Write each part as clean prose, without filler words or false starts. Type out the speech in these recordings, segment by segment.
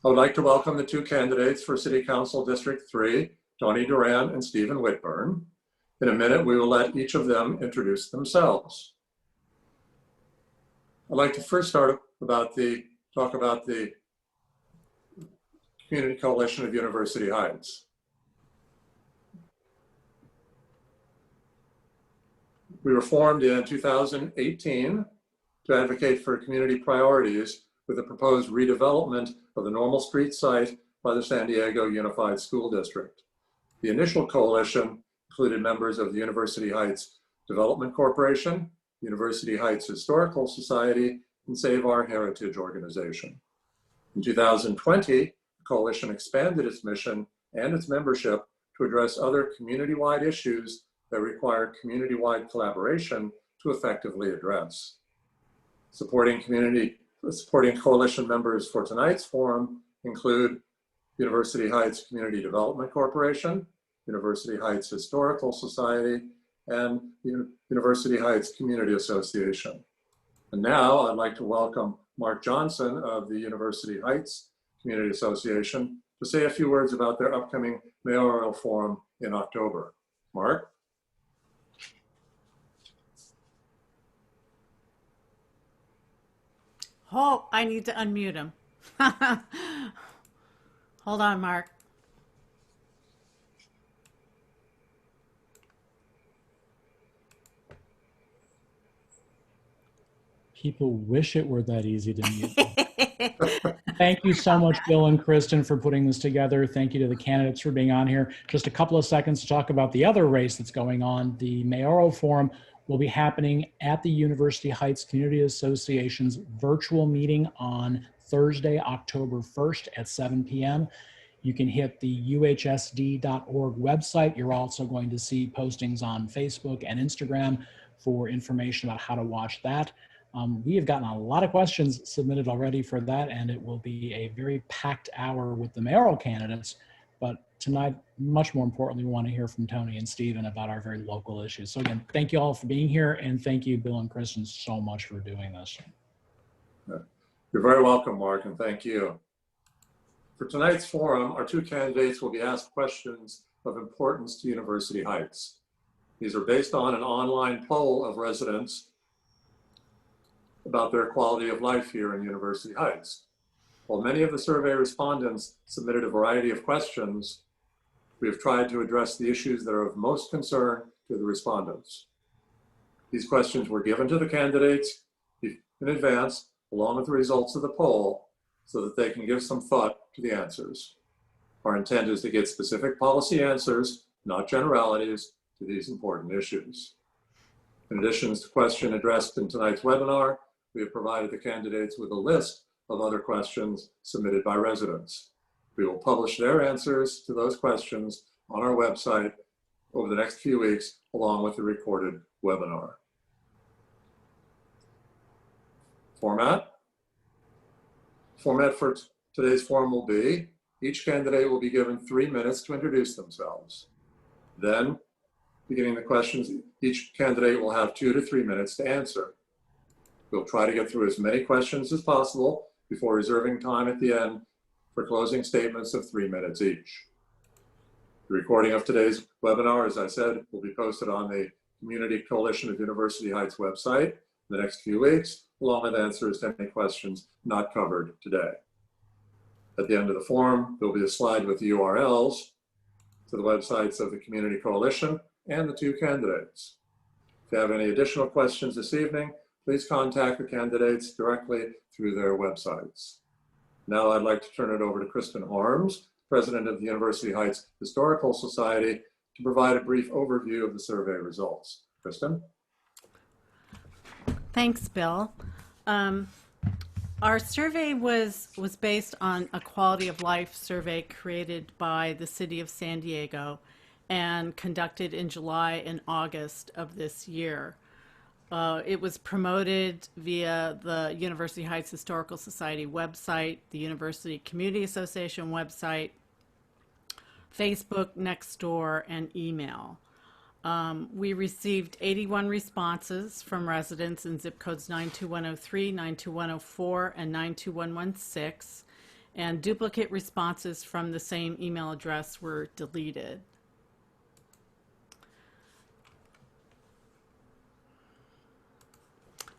I would like to welcome the two candidates for City Council District 3, Toni Duran and Stephen Whitburn. In a minute, we will let each of them introduce themselves. I'd like to first talk about the Community Coalition of University Heights. We were formed in 2018 to advocate for community priorities with the proposed redevelopment of the Normal Street site by the San Diego Unified School District. The initial coalition included members of the University Heights Development Corporation, University Heights Historical Society, and Save Our Heritage organization. In 2020, the coalition expanded its mission and its membership to address other community-wide issues that require community-wide collaboration to effectively address. Supporting coalition members for tonight's forum include University Heights Community Development Corporation, University Heights Historical Society, and University Heights Community Association. And now I'd like to welcome Mark Johnson of the University Heights Community Association to say a few words about their upcoming mayoral forum in October. Mark? Oh, I need to unmute him. Hold on, Mark. People wish it were that easy to mute. Thank you so much, Bill and Kristen, for putting this together. Thank you to the candidates for being on here. Just a couple of seconds to talk about the other race that's going on. The mayoral forum will be happening at the University Heights Community Association's virtual meeting on Thursday, October 1st at 7 p.m. You can hit the uhsd.org website. You're also going to see postings on Facebook and Instagram for information about how to watch that. We have gotten a lot of questions submitted already for that, and it will be a very packed hour with the mayoral candidates. But tonight, much more importantly, we want to hear from Toni and Stephen about our very local issues. So again, thank you all for being here, and thank you, Bill and Kristen, so much for doing this. You're very welcome, Mark, and thank you. For tonight's forum, our two candidates will be asked questions of importance to University Heights. These are based on an online poll of residents about their quality of life here in University Heights. While many of the survey respondents submitted a variety of questions, we have tried to address the issues that are of most concern to the respondents. These questions were given to the candidates in advance, along with the results of the poll, so that they can give some thought to the answers. Our intent is to get specific policy answers, not generalities, to these important issues. In addition to the question addressed in tonight's webinar, we have provided the candidates with a list of other questions submitted by residents. We will publish their answers to those questions on our website over the next few weeks, along with the recorded webinar. Format for today's forum will be, each candidate will be given 3 minutes to introduce themselves. Then, beginning the questions, each candidate will have 2 to 3 minutes to answer. We'll try to get through as many questions as possible before reserving time at the end for closing statements of 3 minutes each. The recording of today's webinar, as I said, will be posted on the Community Coalition of University Heights website in the next few weeks, along with answers to any questions not covered today. At the end of the forum, there'll be a slide with the URLs to the websites of the Community Coalition and the two candidates. If you have any additional questions this evening, please contact the candidates directly through their websites. Now I'd like to turn it over to Kristen Harms, President of the University Heights Historical Society, to provide a brief overview of the survey results. Kristen? Thanks, Bill. Our survey was based on a quality of life survey created by the City of San Diego and conducted in July and August of this year. It was promoted via the University Heights Historical Society website, the University Community Association website, Facebook, Nextdoor, and email. We received 81 responses from residents in zip codes 92103, 92104, and 92116. and duplicate responses from the same email address were deleted.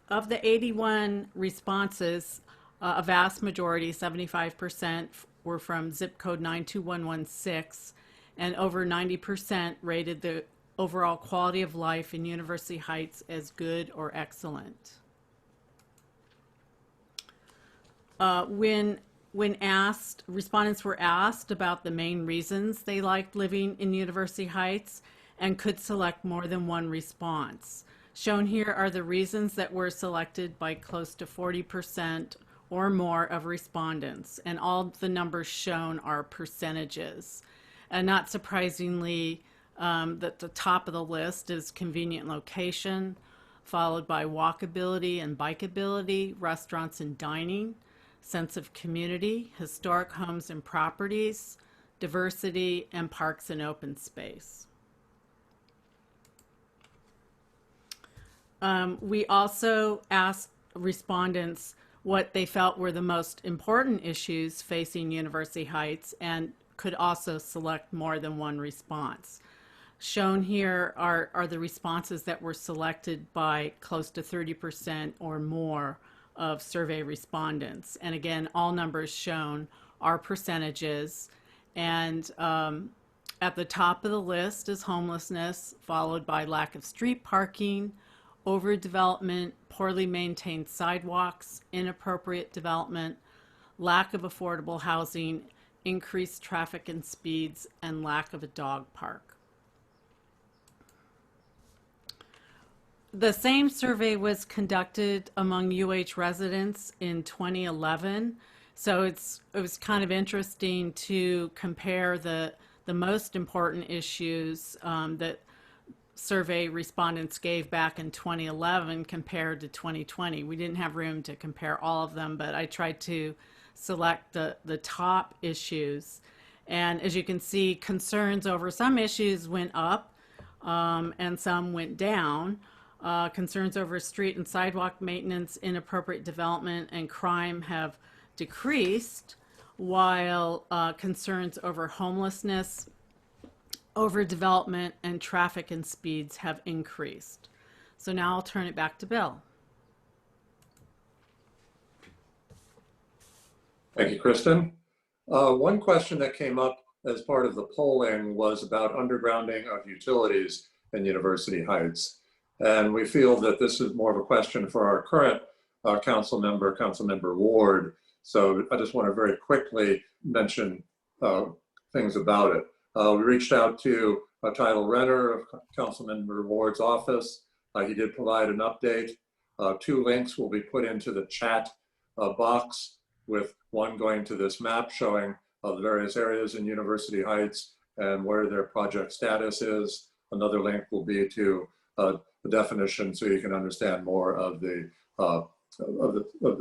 Of the 81 responses, a vast majority, 75%, were from zip code 92116, and over 90% rated the overall quality of life in University Heights as good or excellent. When asked, respondents were asked about the main reasons they liked living in University Heights and could select more than one response. Shown here are the reasons that were selected by close to 40% or more of respondents, and all the numbers shown are percentages. And not surprisingly, that the top of the list is convenient location, followed by walkability and bikeability, restaurants and dining, sense of community, historic homes and properties, diversity, and parks and open space. We also asked respondents what they felt were the most important issues facing University Heights and could also select more than one response. Shown here are the responses that were selected by close to 30% or more of survey respondents. And again, all numbers shown are percentages. And at the top of the list is homelessness, followed by lack of street parking, overdevelopment, poorly maintained sidewalks, inappropriate development, lack of affordable housing, increased traffic and speeds, and lack of a dog park. The same survey was conducted among UH residents in 2011, so it was kind of interesting to compare the most important issues that survey respondents gave back in 2011 compared to 2020. We didn't have room to compare all of them, but I tried to select the top issues. And as you can see, concerns over some issues went up and some went down. Concerns over street and sidewalk maintenance, inappropriate development, and crime have decreased, while concerns over homelessness, overdevelopment, and traffic and speeds have increased. So now I'll turn it back to Bill. Thank you, Kristen. One question that came up as part of the polling was about undergrounding of utilities in University Heights. And we feel that this is more of a question for our current Councilmember Ward. So I just want to very quickly mention things about it. We reached out to Tidal Renner of Councilmember Ward's office. He did provide an update. 2 links will be put into the chat box, with one going to this map showing the various areas in University Heights and where their project status is. Another link will be to the definition, so you can understand more of the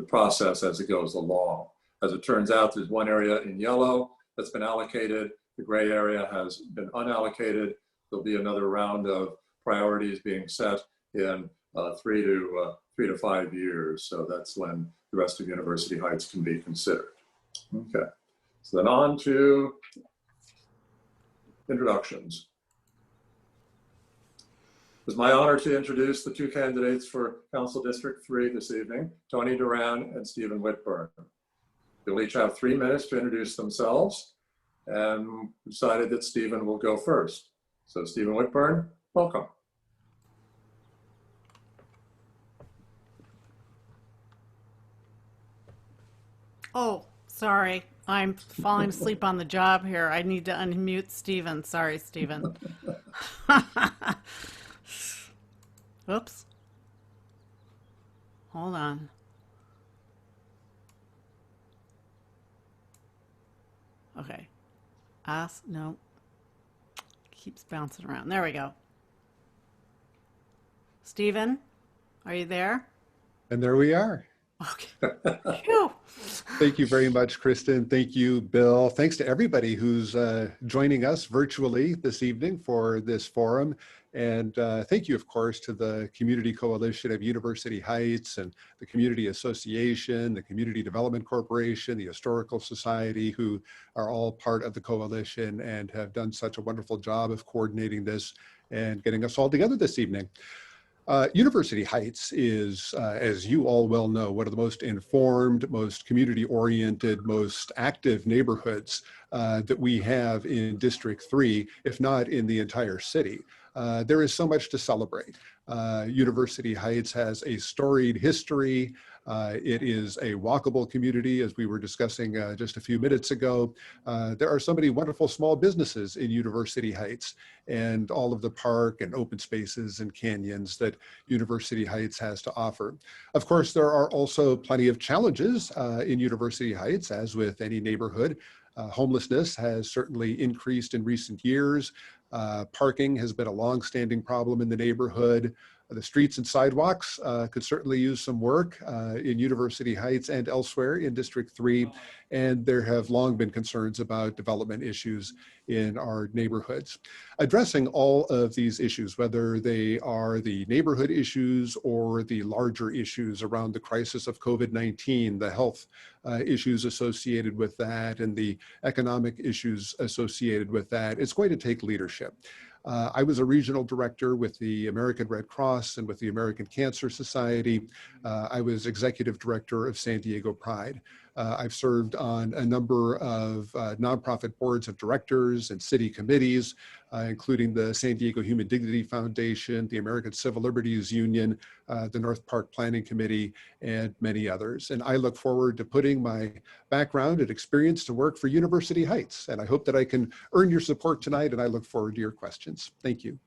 process as it goes along. As it turns out, there's one area in yellow that's been allocated. The gray area has been unallocated. There'll be another round of priorities being set in 3 to 5 years. So that's when the rest of University Heights can be considered. Okay, so then on to introductions. It's my honor to introduce the 2 candidates for Council District 3 this evening, Toni Duran and Stephen Whitburn. They'll each have 3 minutes to introduce themselves, and decided that Stephen will go first. So Stephen Whitburn, welcome. Oh, sorry. I'm falling asleep on the job here. I need to unmute Stephen. Sorry, Stephen. Oops. Hold on. Okay. No. Keeps bouncing around. There we go. Stephen, are you there? And there we are. Okay. Phew. Thank you very much, Kristen. Thank you, Bill. Thanks to everybody who's joining us virtually this evening for this forum. And thank you, of course, to the Community Coalition of University Heights and the Community Association, the Community Development Corporation, the Historical Society, who are all part of the coalition and have done such a wonderful job of coordinating this and getting us all together this evening. University Heights is, as you all well know, one of the most informed, most community-oriented, most active neighborhoods that we have in District 3, if not in the entire city. There is so much to celebrate. University Heights has a storied history. It is a walkable community, as we were discussing just a few minutes ago. There are so many wonderful small businesses in University Heights and all of the park and open spaces and canyons that University Heights has to offer. Of course, there are also plenty of challenges in University Heights, as with any neighborhood. Homelessness has certainly increased in recent years. Parking has been a long-standing problem in the neighborhood. The streets and sidewalks could certainly use some work in University Heights and elsewhere in District 3. And there have long been concerns about development issues in our neighborhoods. Addressing all of these issues, whether they are the neighborhood issues or the larger issues around the crisis of COVID-19, the health issues associated with that, and the economic issues associated with that, it's going to take leadership. I was a regional director with the American Red Cross and with the American Cancer Society. I was executive director of San Diego Pride. I've served on a number of nonprofit boards of directors and city committees, including the San Diego Human Dignity Foundation, the American Civil Liberties Union, the North Park Planning Committee, and many others. And I look forward to putting my background and experience to work for University Heights. And I hope that I can earn your support tonight, and I look forward to your questions. Thank you.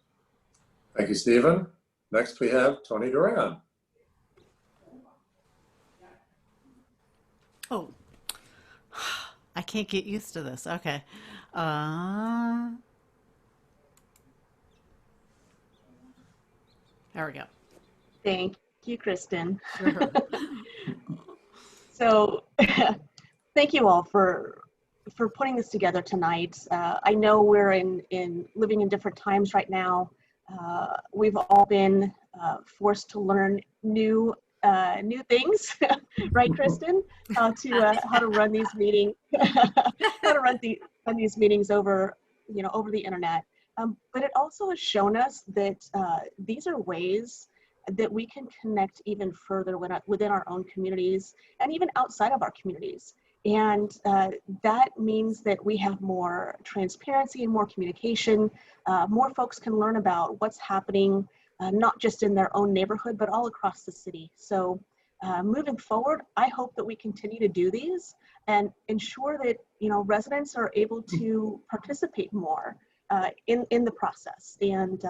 Thank you, Stephen. Next, we have Toni Duran. Oh, I can't get used to this. Okay. There we go. Thank you, Kristen. Sure. So thank you all for putting this together tonight. I know we're living in different times right now. We've all been forced to learn new things, right, Kristen? How to run these meetings, how to run these meetings over the internet. But it also has shown us that these are ways that we can connect even further within our own communities and even outside of our communities. And that means that we have more transparency and more communication. More folks can learn about what's happening, not just in their own neighborhood, but all across the city. So moving forward, I hope that we continue to do these and ensure that residents are able to participate more in the process and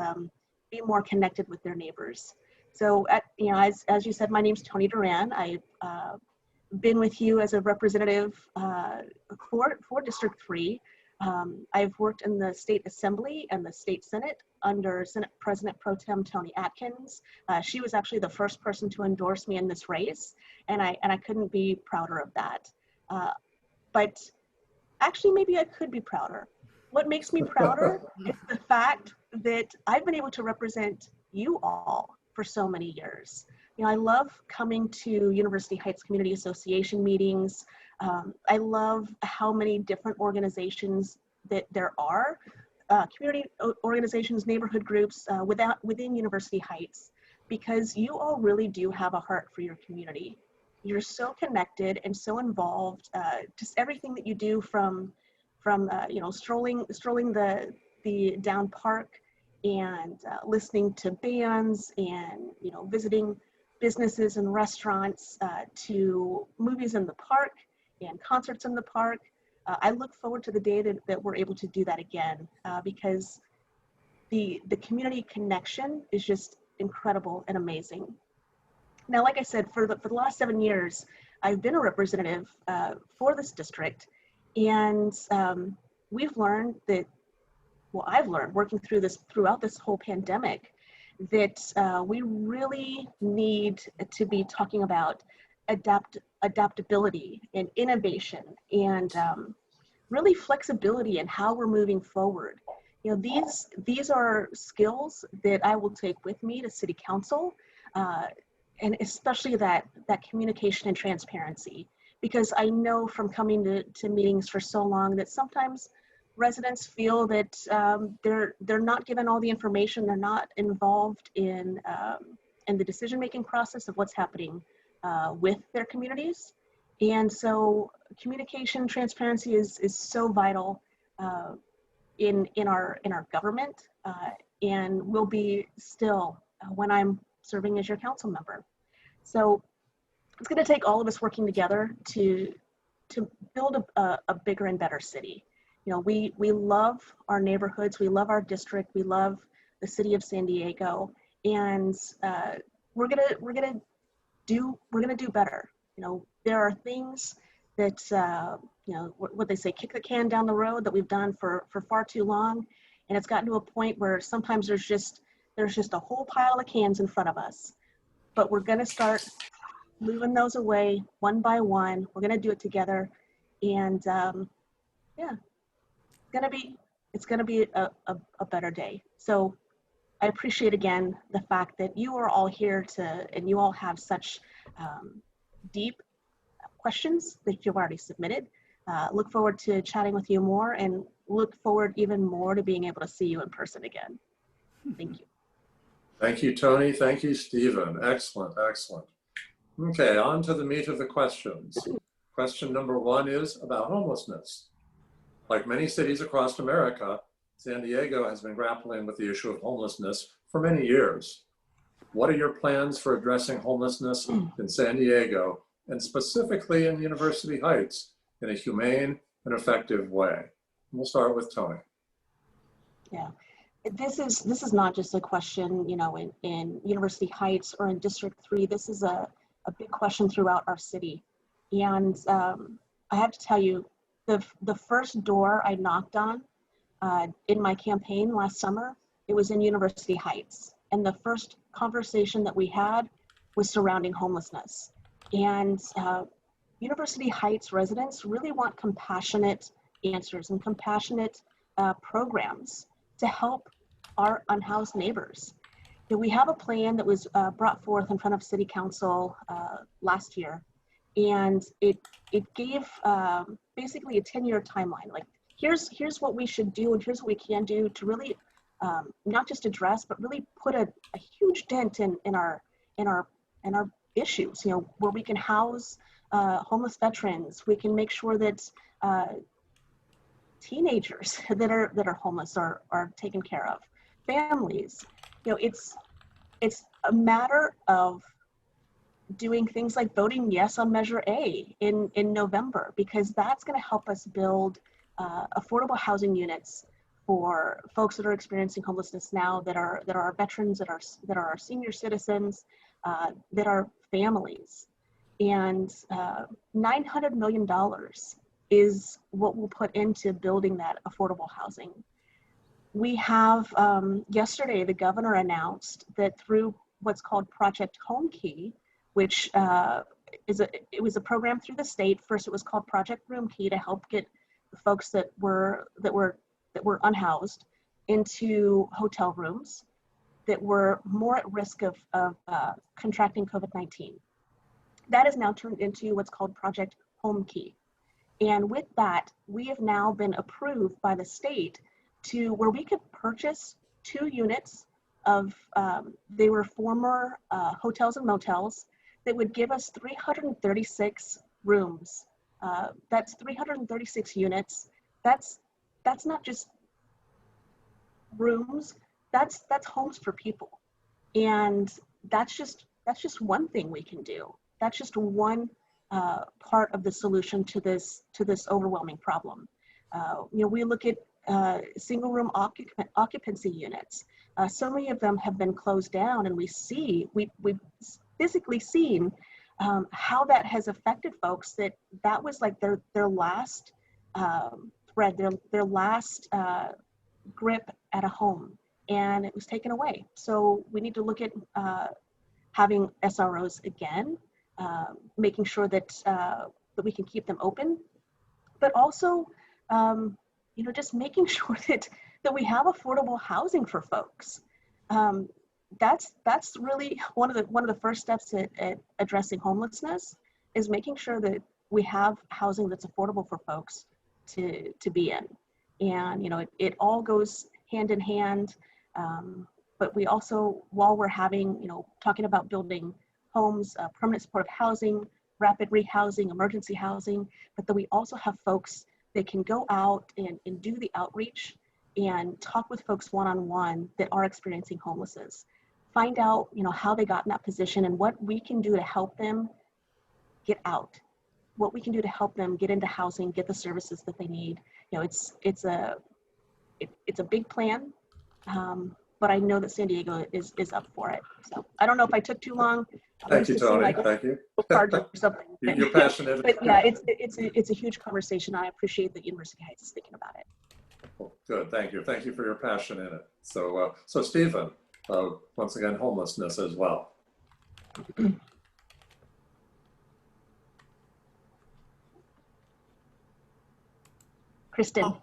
be more connected with their neighbors. So as you said, my name's Toni Duran. I've been with you as a representative for District 3. I've worked in the State Assembly and the State Senate under Senate President Pro Tem Toni Atkins. She was actually the first person to endorse me in this race, and I couldn't be prouder of that. But actually, maybe I could be prouder. What makes me prouder is the fact that I've been able to represent you all for so many years. I love coming to University Heights Community Association meetings. I love how many different organizations that there are, community organizations, neighborhood groups within University Heights, because you all really do have a heart for your community. You're so connected and so involved. Just everything that you do from strolling the down park and listening to bands and visiting businesses and restaurants, to movies in the park and concerts in the park. I look forward to the day that we're able to do that again, because the community connection is just incredible and amazing. Now, like I said, for the last 7 years, I've been a representative for this district, and we've learned that, well, I've learned working throughout this whole pandemic, that we really need to be talking about adaptability and innovation and really flexibility in how we're moving forward. You know, these are skills that I will take with me to City Council, and especially that communication and transparency, because I know from coming to meetings for so long that sometimes residents feel that they're not given all the information, they're not involved in the decision-making process of what's happening with their communities. And so communication transparency is so vital in our government, and will be still when I'm serving as your council member. So it's going to take all of us working together to build a bigger and better city. You know, we love our neighborhoods, we love our district, we love the city of San Diego, and we're gonna do better. You know, there are things that you know, what they say, kick the can down the road, that we've done for far too long, and it's gotten to a point where sometimes there's just a whole pile of cans in front of us. But we're gonna start moving those away one by one. We're gonna do it together, and yeah, it's gonna be a better day. So I appreciate again the fact that you are all here and you all have such deep questions that you've already submitted. Look forward to chatting with you more, and look forward even more to being able to see you in person again. Thank you. Thank you, Toni. Thank you, Stephen. Excellent, excellent. Okay, on to the meat of the questions. Question number one is about homelessness. Like many cities across America, San Diego has been grappling with the issue of homelessness for many years. What are your plans for addressing homelessness in San Diego, and specifically in University Heights, in a humane and effective way? We'll start with Toni. Yeah, this is not just a question, you know, in University Heights or in District 3. This is a big question throughout our city. And I have to tell you, the first door I knocked on in my campaign last summer, it was in University Heights. And the first conversation that we had was surrounding homelessness. And University Heights residents really want compassionate answers and compassionate programs to help our unhoused neighbors. You know, we have a plan that was brought forth in front of City Council last year, and it gave basically a 10-year timeline. Like, here's what we should do, and here's what we can do to really not just address, but really put a huge dent in our issues. You know, where we can house homeless veterans, we can make sure that teenagers that are homeless are taken care of, families. You know, it's a matter of doing things like voting yes on Measure A in November, because that's going to help us build affordable housing units for folks that are experiencing homelessness now, that are our veterans, that are our senior citizens, that are families. And $900 million is what we'll put into building that affordable housing. We have, yesterday, the governor announced that through what's called Project Home Key, which it was a program through the state. First, it was called Project Room Key, to help get the folks that were unhoused into hotel rooms that were more at risk of contracting COVID-19. That is now turned into what's called Project Home Key. And with that, we have now been approved by the state to where we could purchase 2 units of, they were former hotels and motels, that would give us 336 rooms. That's 336 units. That's not just rooms, that's homes for people. And that's just one thing we can do. That's just one part of the solution to this overwhelming problem. You know, we look at single room occupancy units. So many of them have been closed down, and we've physically seen how that has affected folks. That was like their last thread, their last grip at a home, and it was taken away. So we need to look at having SROs again. making sure that that we can keep them open, but also, just making sure that we have affordable housing for folks. That's really one of the first steps at addressing homelessness, is making sure that we have housing that's affordable for folks to be in. And it all goes hand in hand. But we also, while we're talking about building homes, permanent supportive housing, rapid rehousing, emergency housing, but that we also have folks that can go out and do the outreach and talk with folks one-on-one that are experiencing homelessness. Find out, how they got in that position and what we can do to help them get out, what we can do to help them get into housing, get the services that they need. It's a big plan, but I know that San Diego is up for it. So I don't know if I took too long. Thank you, Toni. Thank you. Or something. You're passionate. But yeah, it's a huge conversation. I appreciate that University Heights is thinking about it. Well, good. Thank you. Thank you for your passion in it. So, Stephen, once again, homelessness as well. Kristen.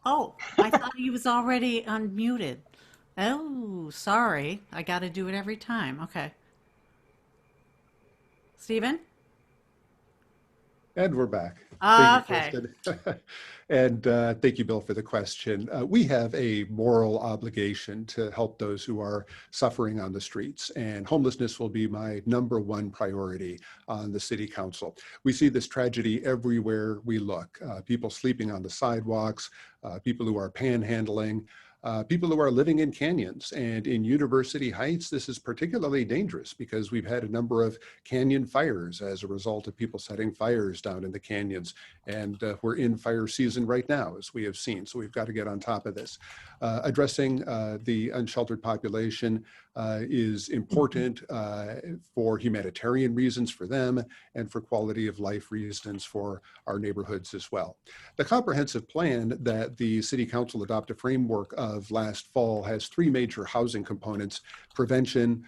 Oh, I thought he was already unmuted. Oh, sorry. I got to do it every time. Okay. Stephen? And we're back. Okay. And thank you, Bill, for the question. We have a moral obligation to help those who are suffering on the streets, and homelessness will be my #1 priority on the City Council. We see this tragedy everywhere we look. People sleeping on the sidewalks, people who are panhandling, people who are living in canyons. And in University Heights, this is particularly dangerous because we've had a number of canyon fires as a result of people setting fires down in the canyons. And we're in fire season right now, as we have seen. So we've got to get on top of this. Addressing the unsheltered population is important for humanitarian reasons for them and for quality of life reasons for our neighborhoods as well. The comprehensive plan that the City Council adopted a framework of last fall has 3 major housing components: prevention,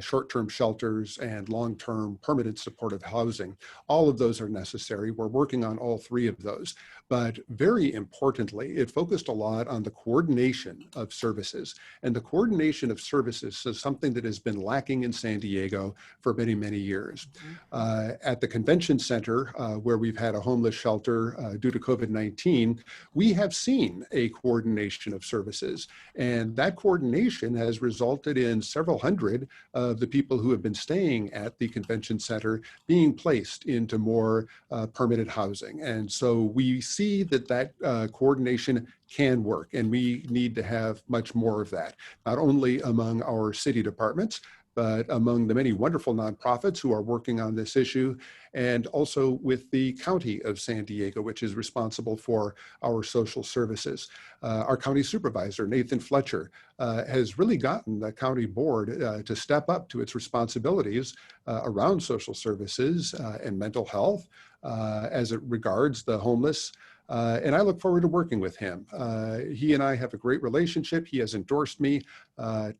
short-term shelters, and long-term permanent supportive housing. All of those are necessary. We're working on all 3 of those. But very importantly, it focused a lot on the coordination of services. And the coordination of services is something that has been lacking in San Diego for many, many years. At the convention center, where we've had a homeless shelter due to COVID-19, we have seen a coordination of services. And that coordination has resulted in several hundred of the people who have been staying at the convention center being placed into more permanent housing. And so we see that coordination can work, and we need to have much more of that, not only among our city departments, but among the many wonderful nonprofits who are working on this issue, and also with the County of San Diego, which is responsible for our social services. Our county supervisor, Nathan Fletcher, has really gotten the county board to step up to its responsibilities around social services and mental health as it regards the homeless. And I look forward to working with him. He and I have a great relationship. He has endorsed me.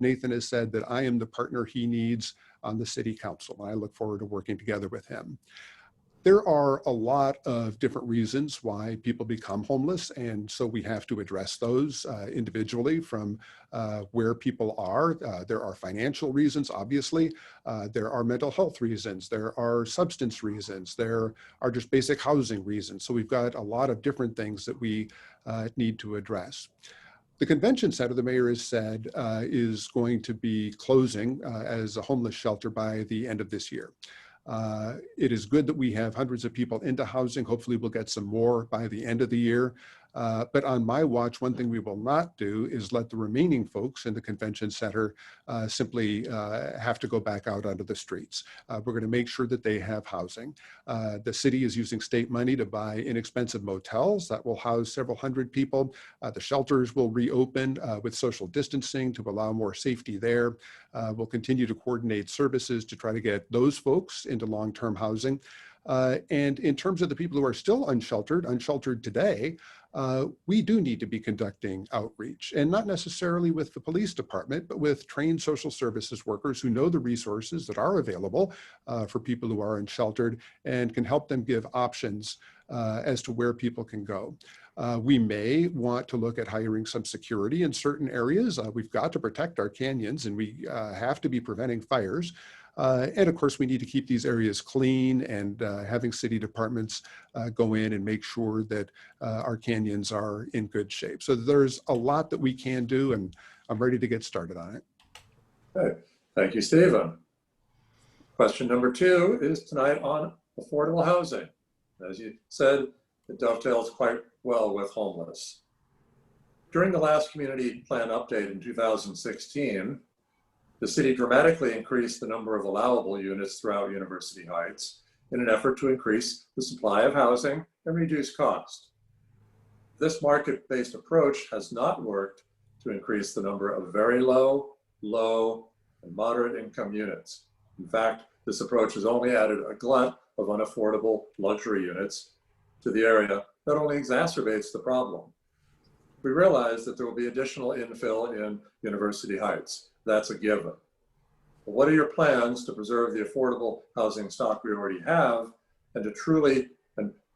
Nathan has said that I am the partner he needs on the City Council. I look forward to working together with him. There are a lot of different reasons why people become homeless, and so we have to address those individually from where people are. There are financial reasons, obviously. There are mental health reasons. There are substance reasons. There are just basic housing reasons. So we've got a lot of different things that we need to address. The convention center, the mayor has said, is going to be closing as a homeless shelter by the end of this year. It is good that we have hundreds of people into housing. Hopefully we'll get some more by the end of the year. But on my watch, one thing we will not do is let the remaining folks in the convention center simply have to go back out onto the streets. We're going to make sure that they have housing. The city is using state money to buy inexpensive motels that will house several hundred people. The shelters will reopen with social distancing to allow more safety there. We'll continue to coordinate services to try to get those folks into long-term housing. And in terms of the people who are still unsheltered today, we do need to be conducting outreach, and not necessarily with the police department, but with trained social services workers who know the resources that are available for people who are unsheltered and can help them give options as to where people can go. We may want to look at hiring some security in certain areas. We've got to protect our canyons, and we have to be preventing fires. And of course, we need to keep these areas clean, and having city departments go in and make sure that our canyons are in good shape. So there's a lot that we can do, and I'm ready to get started on it. Okay. Thank you, Stephen. Question number 2 is tonight on affordable housing. As you said, it dovetails quite well with homeless. During the last community plan update in 2016, the city dramatically increased the number of allowable units throughout University Heights in an effort to increase the supply of housing and reduce cost. This market-based approach has not worked to increase the number of very low, and moderate income units. In fact, this approach has only added a glut of unaffordable luxury units to the area that only exacerbates the problem. We realize that there will be additional infill in University Heights. That's a given. But what are your plans to preserve the affordable housing stock we already have, and to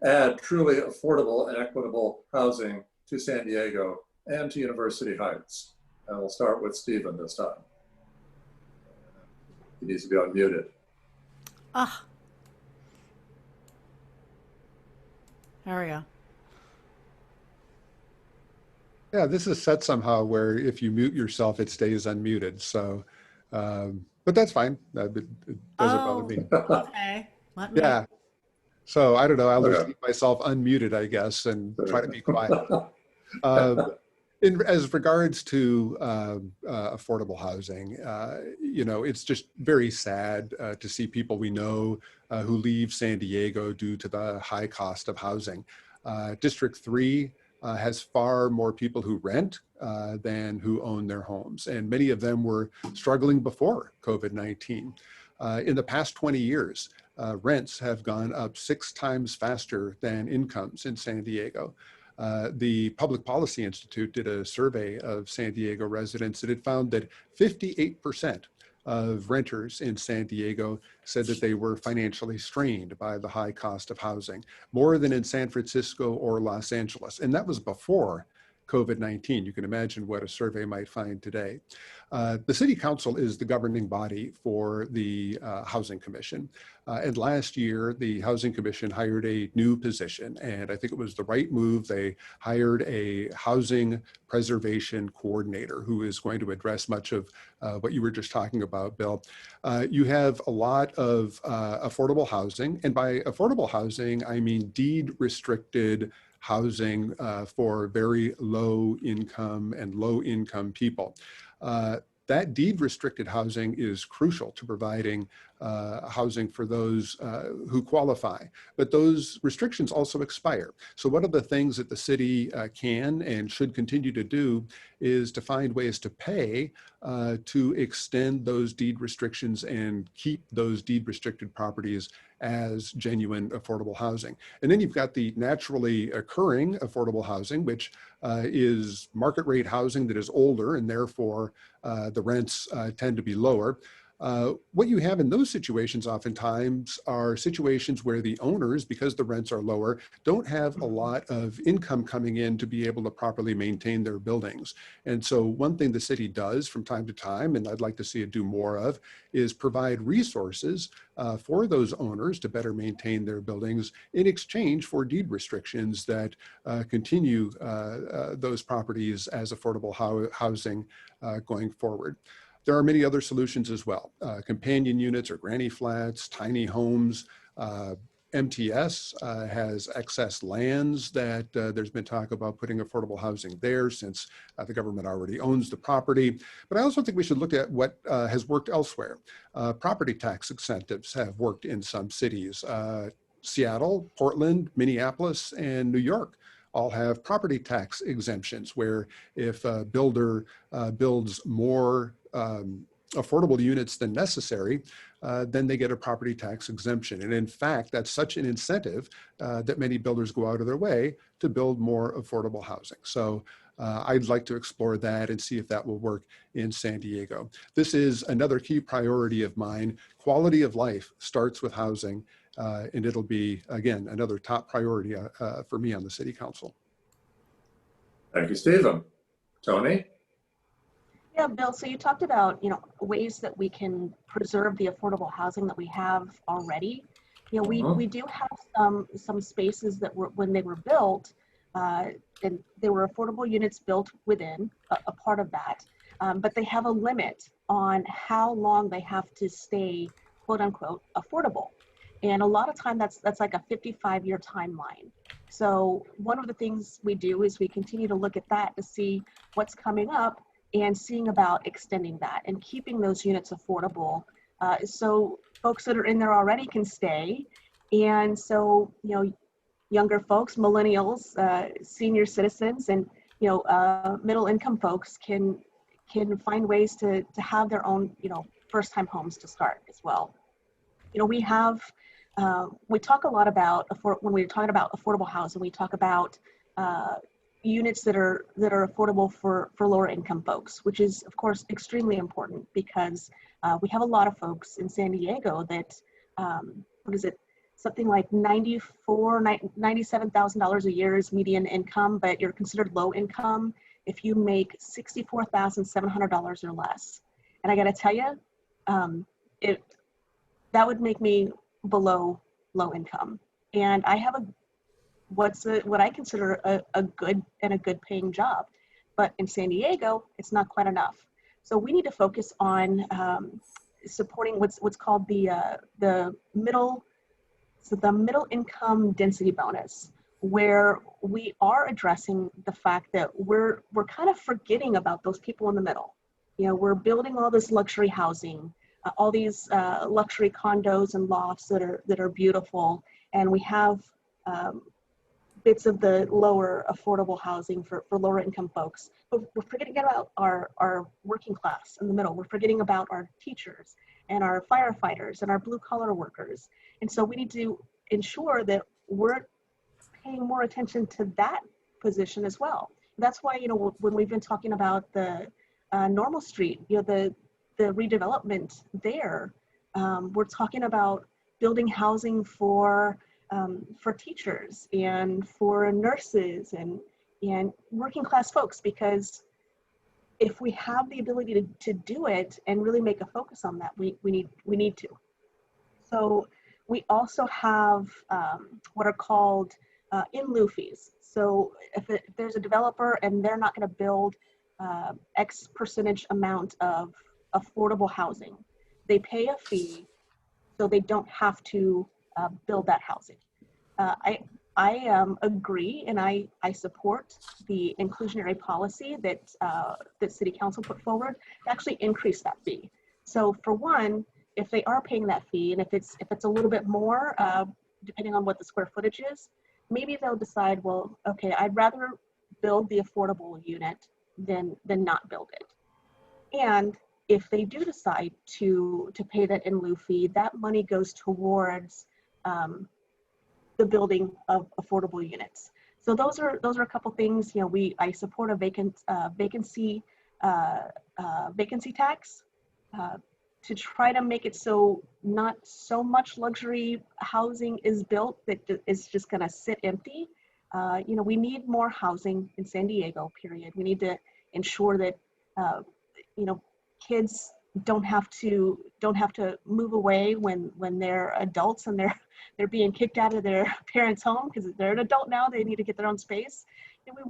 add truly affordable and equitable housing to San Diego and to University Heights? And we'll start with Stephen this time. He needs to be unmuted. There we go. Yeah, this is set somehow where if you mute yourself, it stays unmuted. So, but that's fine. It doesn't bother me. Okay. Yeah. So I don't know. I'll just Okay. keep myself unmuted, I guess, and try to be quiet. As regards to affordable housing, it's just very sad to see people we know who leave San Diego due to the high cost of housing. District 3 has far more people who rent than who own their homes, and many of them were struggling before COVID-19. In the past 20 years, rents have gone up 6 times faster than incomes in San Diego. The Public Policy Institute did a survey of San Diego residents, and it found that 58% of renters in San Diego said that they were financially strained by the high cost of housing, more than in San Francisco or Los Angeles. And that was before COVID-19. You can imagine what a survey might find today. The City Council is the governing body for the Housing Commission. And last year, the Housing Commission hired a new position, and I think it was the right move. They hired a housing preservation coordinator who is going to address much of what you were just talking about, Bill. You have a lot of affordable housing, and by affordable housing, I mean deed restricted housing for very low income and low income people. That deed restricted housing is crucial to providing housing for those who qualify, but those restrictions also expire. So one of the things that the city can and should continue to do is to find ways to pay to extend those deed restrictions and keep those deed restricted properties as genuine affordable housing. And then you've got the naturally occurring affordable housing, which is market rate housing that is older, and therefore the rents tend to be lower. What you have in those situations oftentimes are situations where the owners, because the rents are lower, don't have a lot of income coming in to be able to properly maintain their buildings. And so one thing the city does from time to time, and I'd like to see it do more of, is provide resources for those owners to better maintain their buildings in exchange for deed restrictions that continue those properties as affordable housing going forward. There are many other solutions as well. Companion units or granny flats, tiny homes. MTS has excess lands that there's been talk about putting affordable housing there since the government already owns the property. But I also think we should look at what has worked elsewhere. Property tax incentives have worked in some cities. Seattle, Portland, Minneapolis, and New York all have property tax exemptions where if a builder builds more affordable units than necessary, then they get a property tax exemption. And in fact, that's such an incentive that many builders go out of their way to build more affordable housing. So I'd like to explore that and see if that will work in San Diego. This is another key priority of mine. Quality of life starts with housing, and it'll be, again, another top priority for me on the City Council. Thank you, Stephen. Toni? Yeah, Bill, so you talked about, ways that we can preserve the affordable housing that we have already. We do have some spaces that were, when they were built, and there were affordable units built within a part of that, but they have a limit on how long they have to stay, quote unquote, affordable. And a lot of time that's like a 55-year timeline. So one of the things we do is we continue to look at that to see what's coming up and seeing about extending that and keeping those units affordable, so folks that are in there already can stay. And so, younger folks, millennials, senior citizens, and middle income folks can find ways to have their own first time homes to start as well. We have we talk a lot about when we're talking about affordable housing, we talk about units that are affordable for lower income folks, which is of course extremely important because we have a lot of folks in San Diego that something like $97,000 a year is median income, but you're considered low income if you make $64,700 or less. And I got to tell you, that would make me below low income. And I have what I consider a good paying job, but in San Diego, it's not quite enough. So we need to focus on supporting what's called the middle income density bonus, where we are addressing the fact that we're kind of forgetting about those people in the middle. We're building all this luxury housing, all these luxury condos and lofts that are beautiful, and we have bits of the lower affordable housing for lower income folks. But we're forgetting about our working class in the middle. We're forgetting about our teachers and our firefighters and our blue collar workers. And so we need to ensure that we're paying more attention to that position as well. That's why, when we've been talking about the Normal Street, the redevelopment there, we're talking about building housing for teachers and for nurses and working class folks, because if we have the ability to do it and really make a focus on that, we need to. So we also have what are called in lieu fees. So if there's a developer and they're not going to build X percentage amount of affordable housing, they pay a fee so they don't have to build that housing. I agree, and I support the inclusionary policy that City Council put forward to actually increase that fee. So for one, if they are paying that fee, and if it's a little bit more, depending on what the square footage is, maybe they'll decide, well, okay, I'd rather build the affordable unit than not build it. And if they do decide to pay that in lieu fee, that money goes towards the building of affordable units. So those are a couple things. I support a vacancy tax to try to make it so not so much luxury housing is built that is just going to sit empty. We need more housing in San Diego. Period. We need to ensure that kids don't have to move away when they're adults and they're being kicked out of their parents' home because they're an adult now. They need to get their own space. And we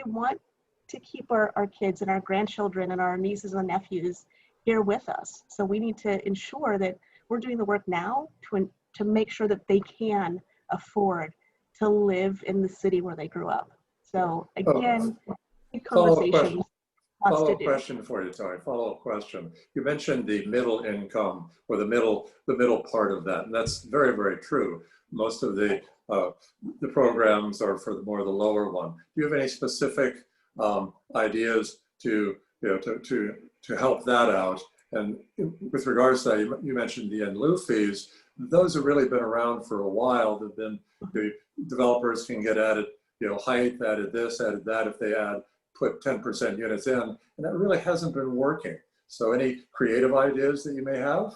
want to keep our kids and our grandchildren and our nieces and nephews here with us. So we need to ensure that we're doing the work now to make sure that they can afford to live in the city where they grew up. So again, conversations. Follow-up question for you, Toni. Follow-up question. You mentioned the middle income or the middle part of that, and that's very, very true. Most of the programs are for the lower one. Do you have any specific ideas to help that out And with regards to that, you mentioned the in lieu fees. Those have really been around for a while. They've been, the developers can get added, height, added this, added that, if they put 10% units in, and that really hasn't been working. So any creative ideas that you may have?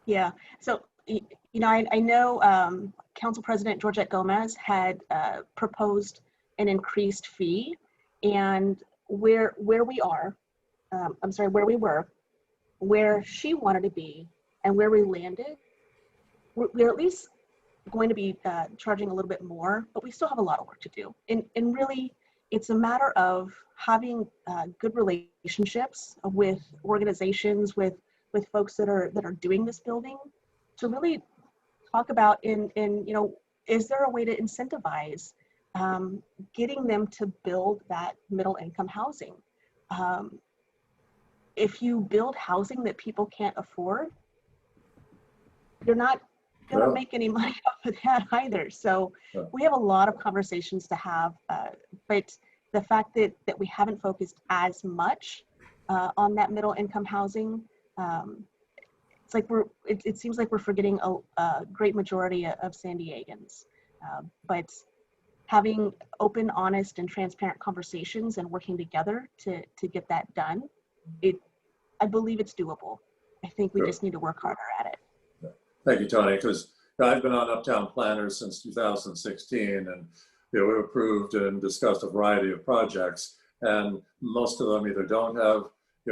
Yeah, so, I know Council President Georgette Gomez had proposed an increased fee, and where we are, where we were, where she wanted to be, and where we landed, we're at least going to be charging a little bit more, but we still have a lot of work to do. And really, it's a matter of having good relationships with organizations, with folks that are doing this building, to really talk about is there a way to incentivize getting them to build that middle income housing? If you build housing that people can't afford, you're not going to make any money off of that either. So we have a lot of conversations to have, but the fact that we haven't focused as much on that middle income housing, it's like it seems like we're forgetting a great majority of San Diegans. But having open, honest, and transparent conversations and working together to get that done, I believe it's doable. I think we just need to work harder at it. Thank you, Toni, because I've been on Uptown Planners since 2016, and we've approved and discussed a variety of projects, and most of them either don't have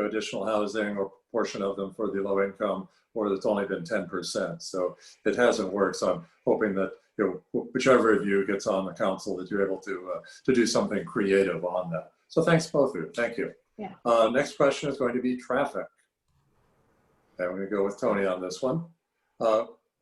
additional housing or portion of them for the low income, or it's only been 10%. So it hasn't worked. So I'm hoping that whichever of you gets on the council, that you're able to do something creative on that. So thanks both of you. Thank you. Yeah. Next question is going to be traffic. And we're going to go with Toni on this one.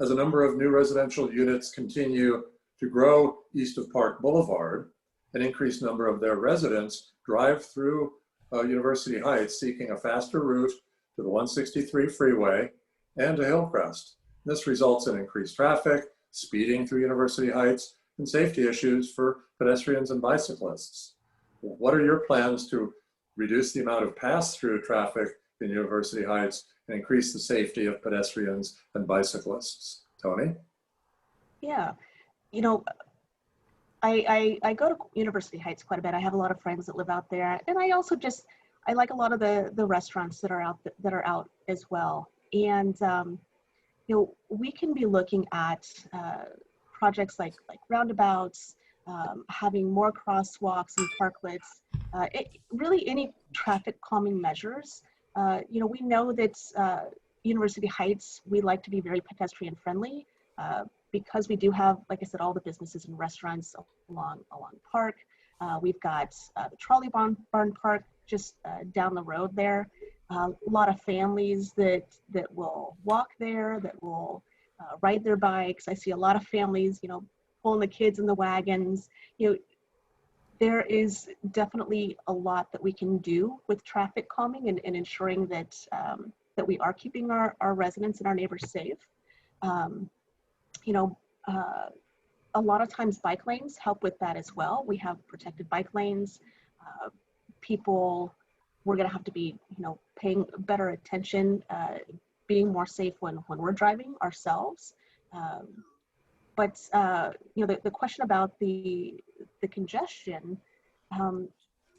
As a number of new residential units continue to grow east of Park Boulevard, an increased number of their residents drive through University Heights seeking a faster route to the 163 freeway and to Hillcrest. This results in increased traffic, speeding through University Heights, and safety issues for pedestrians and bicyclists. What are your plans to reduce the amount of pass-through traffic in University Heights and increase the safety of pedestrians and bicyclists? Toni? Yeah, I go to University Heights quite a bit. I have a lot of friends that live out there, and I like a lot of the restaurants that are out as well. And we can be looking at projects like roundabouts, having more crosswalks and parklets, really any traffic calming measures. We know that University Heights, we like to be very pedestrian friendly because we do have, like I said, all the businesses and restaurants along Park. We've got the Trolley Barn Park just down the road there. A lot of families that will walk there, that will ride their bikes. I see a lot of families, pulling the kids in the wagons. There is definitely a lot that we can do with traffic calming and ensuring that that we are keeping our residents and our neighbors safe. A lot of times bike lanes help with that as well. We have protected bike lanes. We're going to have to be, paying better attention, being more safe when we're driving ourselves. But the question about the congestion,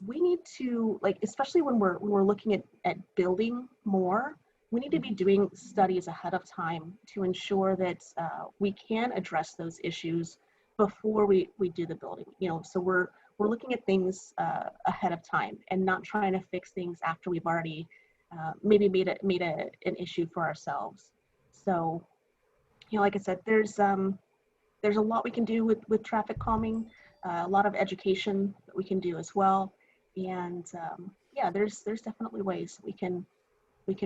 we need to, especially when we're looking at building more, we need to be doing studies ahead of time to ensure that we can address those issues before we do the building. So we're looking at things ahead of time and not trying to fix things after we've already maybe made an issue for ourselves. So, like I said, there's a lot we can do with traffic calming, a lot of education that we can do as well, and there's definitely ways we can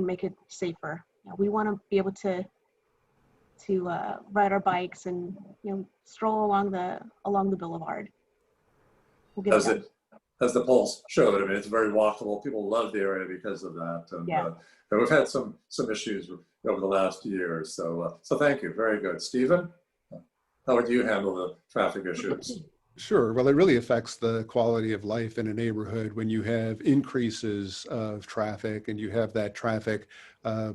make it safer. We want to be able to ride our bikes and stroll along the boulevard. We'll get it as the polls showed, it's very walkable. People love the area because of that. And, and we've had some issues over the last year. So thank you. Very good. Stephen, how would you handle the traffic issues? Sure. Well, it really affects the quality of life in a neighborhood when you have increases of traffic and you have that traffic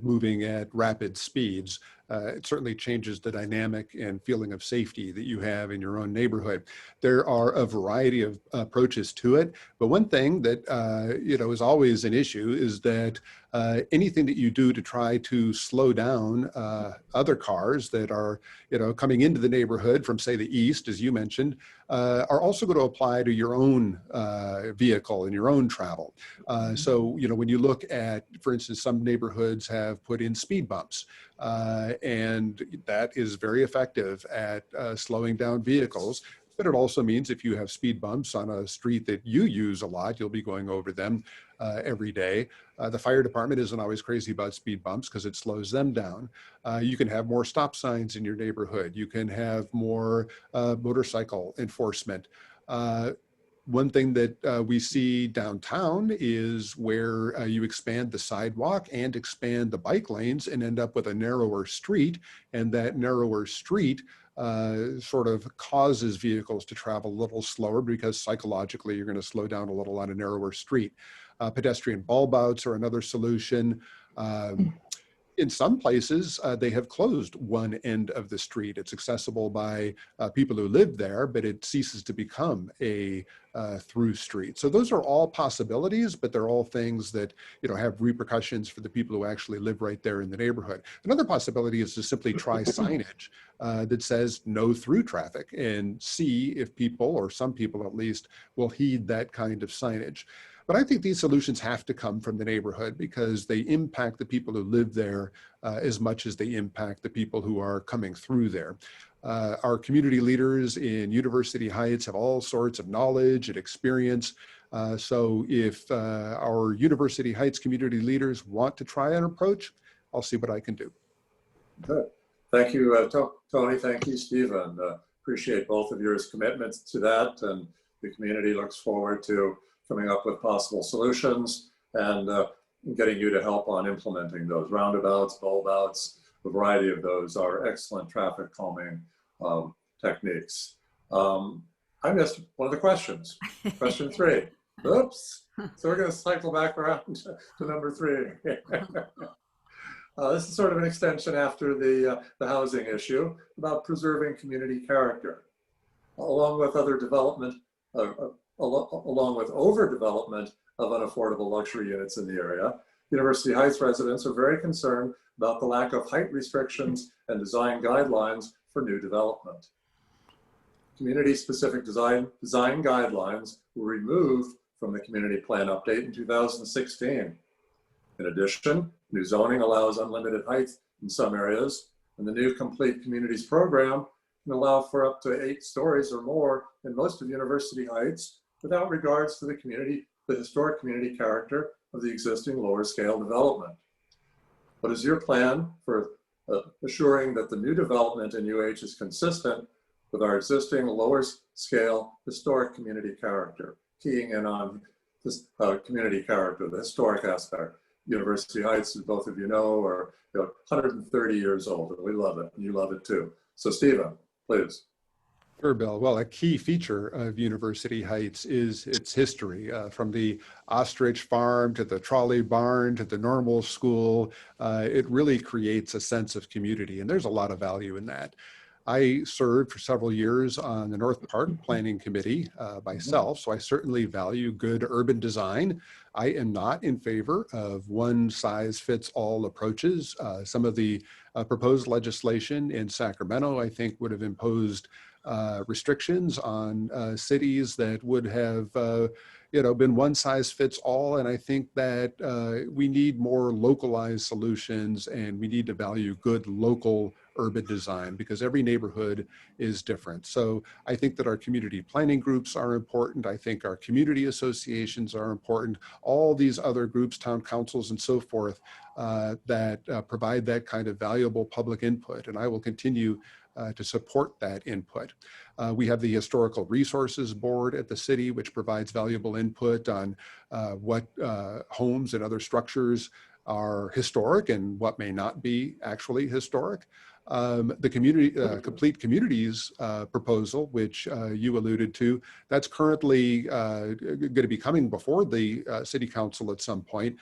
moving at rapid speeds. It certainly changes the dynamic and feeling of safety that you have in your own neighborhood. There are a variety of approaches to it, but one thing that is always an issue is that anything that you do to try to slow down other cars that are coming into the neighborhood from, say, the east, as you mentioned, are also going to apply to your own vehicle and your own travel. So when you look at, for instance, some neighborhoods have put in speed bumps. And that is very effective at slowing down vehicles. But it also means if you have speed bumps on a street that you use a lot, you'll be going over them every day. The fire department isn't always crazy about speed bumps because it slows them down. You can have more stop signs in your neighborhood. You can have more motorcycle enforcement. One thing that we see downtown is where you expand the sidewalk and expand the bike lanes and end up with a narrower street. And that narrower street sort of causes vehicles to travel a little slower because psychologically you're going to slow down a little on a narrower street. Pedestrian bulb outs are another solution. In some places, they have closed one end of the street. It's accessible by people who live there, but it ceases to become a through street. So those are all possibilities, but they're all things that have repercussions for the people who actually live right there in the neighborhood. Another possibility is to simply try signage that says no through traffic and see if people, or some people at least, will heed that kind of signage. But I think these solutions have to come from the neighborhood because they impact the people who live there as much as they impact the people who are coming through there. Our community leaders in University Heights have all sorts of knowledge and experience. So if our University Heights community leaders want to try an approach, I'll see what I can do. Good. Thank you, Tony. Thank you, Stephen. Appreciate both of your commitments to that, and the community looks forward to coming up with possible solutions and getting you to help on implementing those. Roundabouts, bulb outs, a variety of those are excellent traffic calming techniques. I missed one of the questions. Question 3. Oops. So we're going to cycle back around to number 3. This is sort of an extension after the housing issue about preserving community character. Along with other development, along with overdevelopment of unaffordable luxury units in the area, University Heights residents are very concerned about the lack of height restrictions and design guidelines for new development. Community-specific design guidelines were removed from the community plan update in 2016. In addition, new zoning allows unlimited height in some areas, and the new Complete Communities program can allow for up to 8 stories or more in most of University Heights without regards to the historic community character of the existing lower scale development. What is your plan for assuring that the new development in UH is consistent with our existing lower scale historic community character, keying in on this community character, the historic aspect? University Heights, as both of you know, are 130 years old, and we love it, and you love it too. So Stephen, please. Sure, Bill. Well, a key feature of University Heights is its history, from the ostrich farm to the trolley barn to the normal school. It really creates a sense of community, and there's a lot of value in that. I served for several years on the North Park Planning Committee myself, so I certainly value good urban design. I am not in favor of one-size-fits-all approaches. Some of the proposed legislation in Sacramento, I think, would have imposed restrictions on cities that would have been one size fits all. And I think that we need more localized solutions, and we need to value good local urban design because every neighborhood is different. So I think that our community planning groups are important. I think our community associations are important. All these other groups, town councils and so forth, that provide that kind of valuable public input. And I will continue to support that input. We have the Historical Resources Board at the city, which provides valuable input on what homes and other structures are historic and what may not be actually historic. The community Complete Communities proposal, which you alluded to, that's currently going to be coming before the City Council at some point.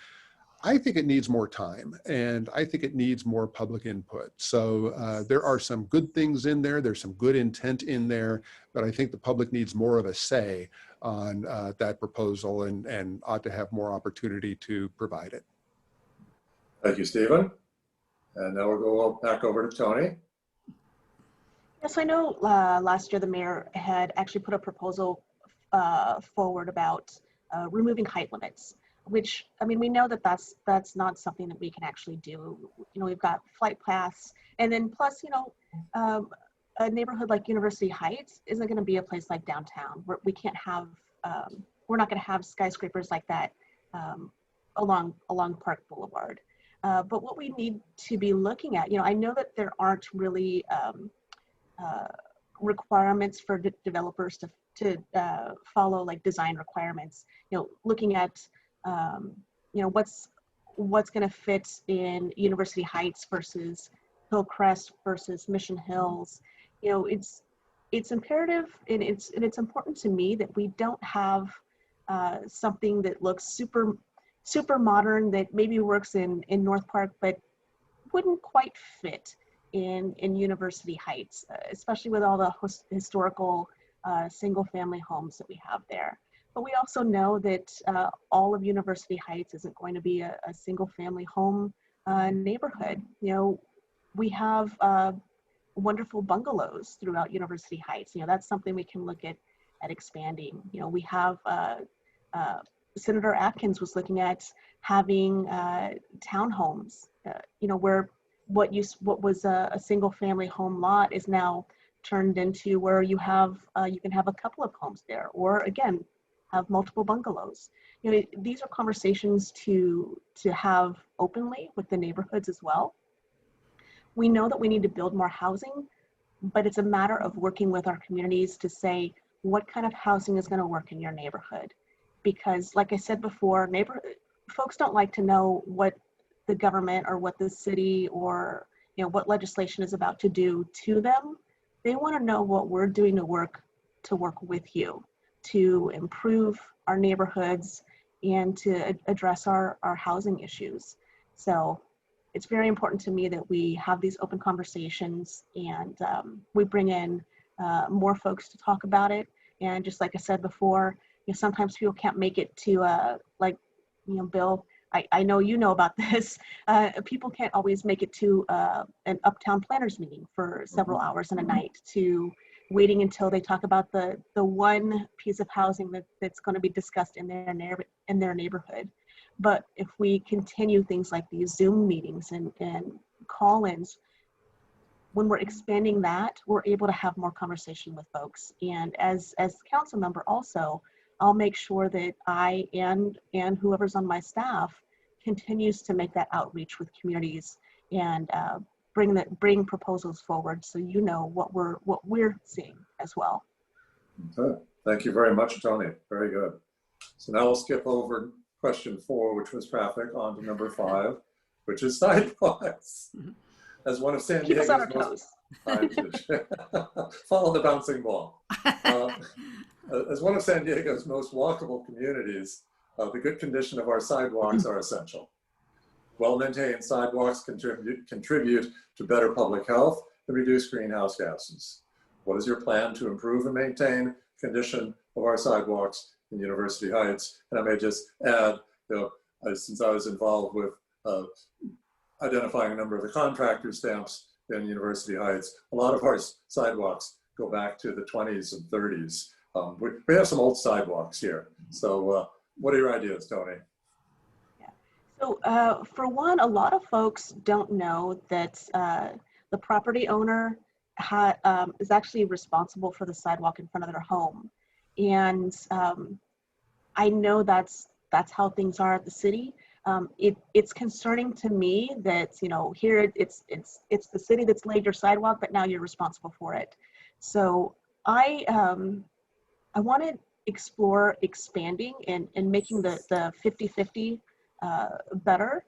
I think it needs more time, and I think it needs more public input. So there are some good things in there. There's some good intent in there, but I think the public needs more of a say on that proposal and ought to have more opportunity to provide it. Thank you, Stephen. And now we'll go back over to Toni. Yes, I know last year the mayor had actually put a proposal forward about removing height limits, which, I mean, we know that that's not something that we can actually do. You know, we've got flight paths, and then plus, you know, a neighborhood like University Heights isn't going to be a place like downtown. We can't have, we're not going to have skyscrapers like that along Park Boulevard. But what we need to be looking at, you know, I know that there aren't really requirements for developers to follow, like design requirements. You know, looking at you know, what's going to fit in University Heights versus Hillcrest versus Mission Hills. You know, it's imperative, and it's important to me that we don't have something that looks super modern that maybe works in North Park but wouldn't quite fit in University Heights, especially with all the historical single family homes that we have there. But we also know that all of University Heights isn't going to be a single family home neighborhood. You know, we have wonderful bungalows throughout University Heights. You know, that's something we can look at expanding. You know, we have Senator Atkins was looking at having townhomes, you know, where what was a single family home lot is now turned into where you have you can have a couple of homes there, or again, have multiple bungalows. You know, these are conversations to have openly with the neighborhoods as well. We know that we need to build more housing, but it's a matter of working with our communities to say what kind of housing is going to work in your neighborhood. Because like I said before, folks don't like to know what the government or what the city or, you know, what legislation is about to do to them. They want to know what we're doing to work with you to improve our neighborhoods and to address our housing issues. So it's very important to me that we have these open conversations, and we bring in more folks to talk about it. And just like I said before, you know, sometimes people can't make it to like, you know, Bill, I know you know about this. People can't always make it to an uptown planners meeting for several hours in a night, to waiting until they talk about the one piece of housing that's going to be discussed in their neighborhood. But if we continue things like these Zoom meetings and call-ins, when we're expanding that, we're able to have more conversation with folks. And as council member also, I'll make sure that I and whoever's on my staff continues to make that outreach with communities and bring proposals forward, so you know what we're seeing as well. Okay. Thank you very much, Toni. Very good. So now we'll skip over question 4, which was traffic, on to number 5, which is sidewalks. As one of San Keep us on our Diego's toes. follow the bouncing ball. As one of San Diego's most walkable communities, the good condition of our sidewalks are essential. Well-maintained sidewalks contribute to better public health and reduce greenhouse gases. What is your plan to improve and maintain condition of our sidewalks in University Heights? And I may just add, you know, since I was involved with identifying a number of the contractor stamps in University Heights, a lot of our sidewalks go back to the 20s and 30s. We have some old sidewalks here. So what are your ideas, Toni? Yeah. So for one, a lot of folks don't know that the property owner is actually responsible for the sidewalk in front of their home. And I know that's how things are at the city. It's concerning to me that, you know, here it's the city that's laid your sidewalk, but now you're responsible for it. So I want to explore expanding and making the 50-50 better,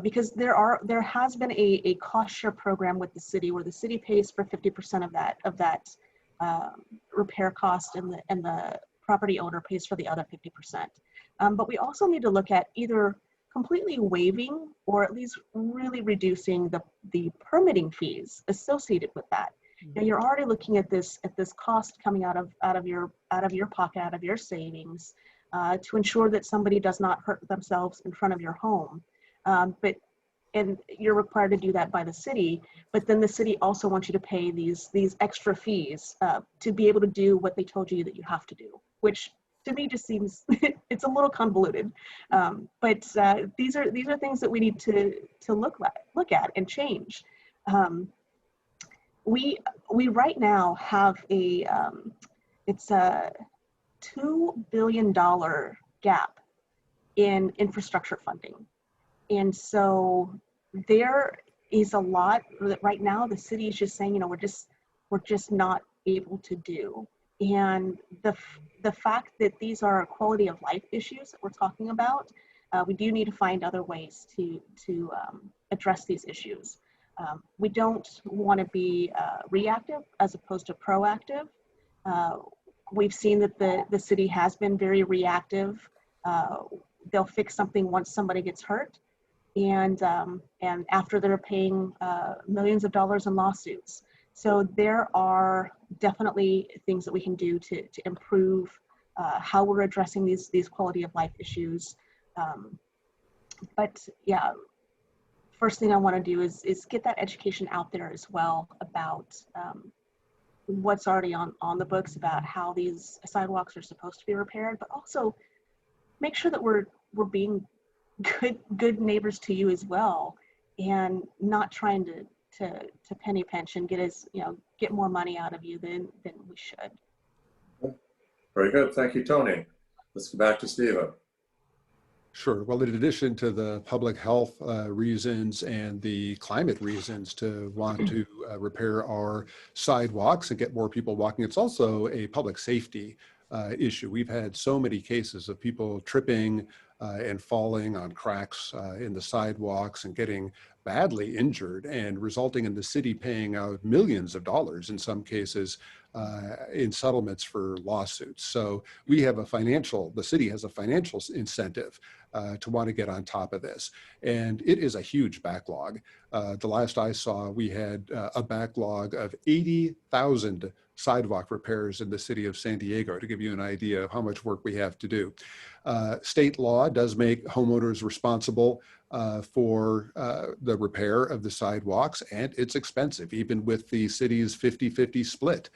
because there has been a cost share program with the city where the city pays for 50% of that repair cost, and the property owner pays for the other 50%. But we also need to look at either completely waiving or at least really reducing the permitting fees associated with that. Now you're already looking at this cost coming out of your pocket, out of your savings, to ensure that somebody does not hurt themselves in front of your home. And you're required to do that by the city, but then the city also wants you to pay these extra fees to be able to do what they told you that you have to do, which to me just seems it's a little convoluted. But these are things that we need to look at and change. We right now have it's a $2 billion gap in infrastructure funding. And so there is a lot that right now the city is just saying, we're just not able to do. And the fact that these are quality of life issues that we're talking about, we do need to find other ways to address these issues. We don't want to be reactive as opposed to proactive. We've seen that the city has been very reactive. They'll fix something once somebody gets hurt, and after they're paying millions of dollars in lawsuits. So there are definitely things that we can do to improve how we're addressing these quality of life issues. But yeah, first thing I want to do is get that education out there as well about what's already on the books about how these sidewalks are supposed to be repaired, but also make sure that we're being good neighbors to you as well, and not trying to penny pinch and get more money out of you than we should. Very good. Thank you, Toni. Let's go back to Stephen. Sure. Well, in addition to the public health reasons and the climate reasons to want to repair our sidewalks and get more people walking, it's also a public safety issue. We've had so many cases of people tripping and falling on cracks in the sidewalks and getting badly injured, and resulting in the city paying out millions of dollars in some cases in settlements for lawsuits. So we have the city has a financial incentive to want to get on top of this. And it is a huge backlog. The last I saw, we had a backlog of 80,000 sidewalk repairs in the city of San Diego, to give you an idea of how much work we have to do. State law does make homeowners responsible for the repair of the sidewalks, and it's expensive. Even with the city's 50-50 split,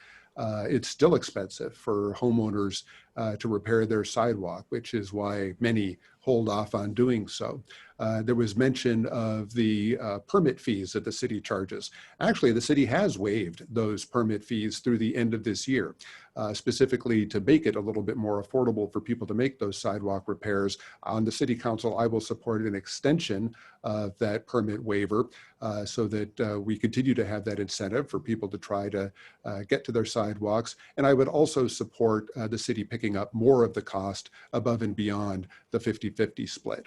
it's still expensive for homeowners to repair their sidewalk, which is why many hold off on doing so. There was mention of the permit fees that the city charges. Actually, the city has waived those permit fees through the end of this year, specifically to make it a little bit more affordable for people to make those sidewalk repairs. On the city council, I will support an extension of that permit waiver so that we continue to have that incentive for people to try to get to their sidewalks. And I would also support the city picking up more of the cost above and beyond the 50-50 split.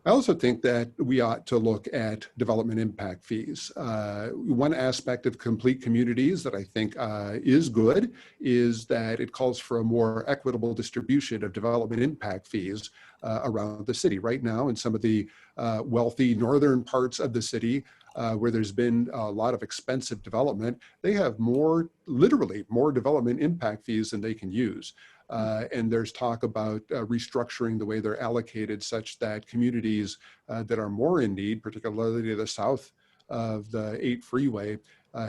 I also think that we ought to look at development impact fees. One aspect of complete communities that I think is good is that it calls for a more equitable distribution of development impact fees around the city. Right now, in some of the wealthy northern parts of the city, where there's been a lot of expensive development, they have literally more development impact fees than they can use. And there's talk about restructuring the way they're allocated such that communities that are more in need, particularly to the south of the 8 freeway,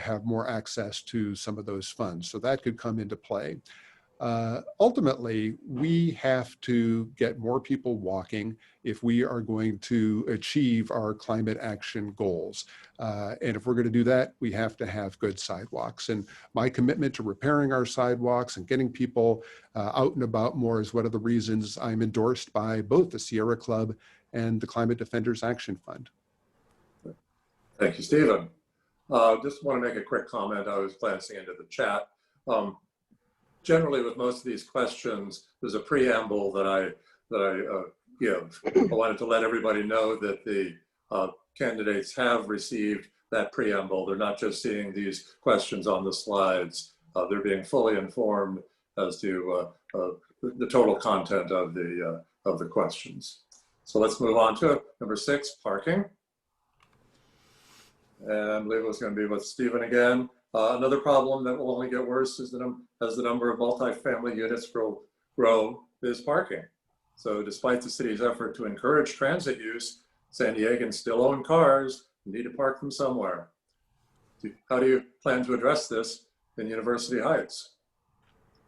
have more access to some of those funds. So that could come into play. Ultimately, we have to get more people walking if we are going to achieve our climate action goals. And if we're going to do that, we have to have good sidewalks. And my commitment to repairing our sidewalks and getting people out and about more is one of the reasons I'm endorsed by both the Sierra Club and the Climate Defenders Action Fund. Thank you, Stephen. Just want to make a quick comment. I was glancing into the chat. Generally, with most of these questions, there's a preamble that I give. I wanted to let everybody know that the candidates have received that preamble. They're not just seeing these questions on the slides. They're being fully informed as to the total content of the questions. So let's move on to number 6, parking. And I believe it was going to be with Stephen again. Another problem that will only get worse is as the number of multifamily units grow is parking. So despite the city's effort to encourage transit use, San Diegans still own cars and need to park them somewhere. How do you plan to address this in University Heights?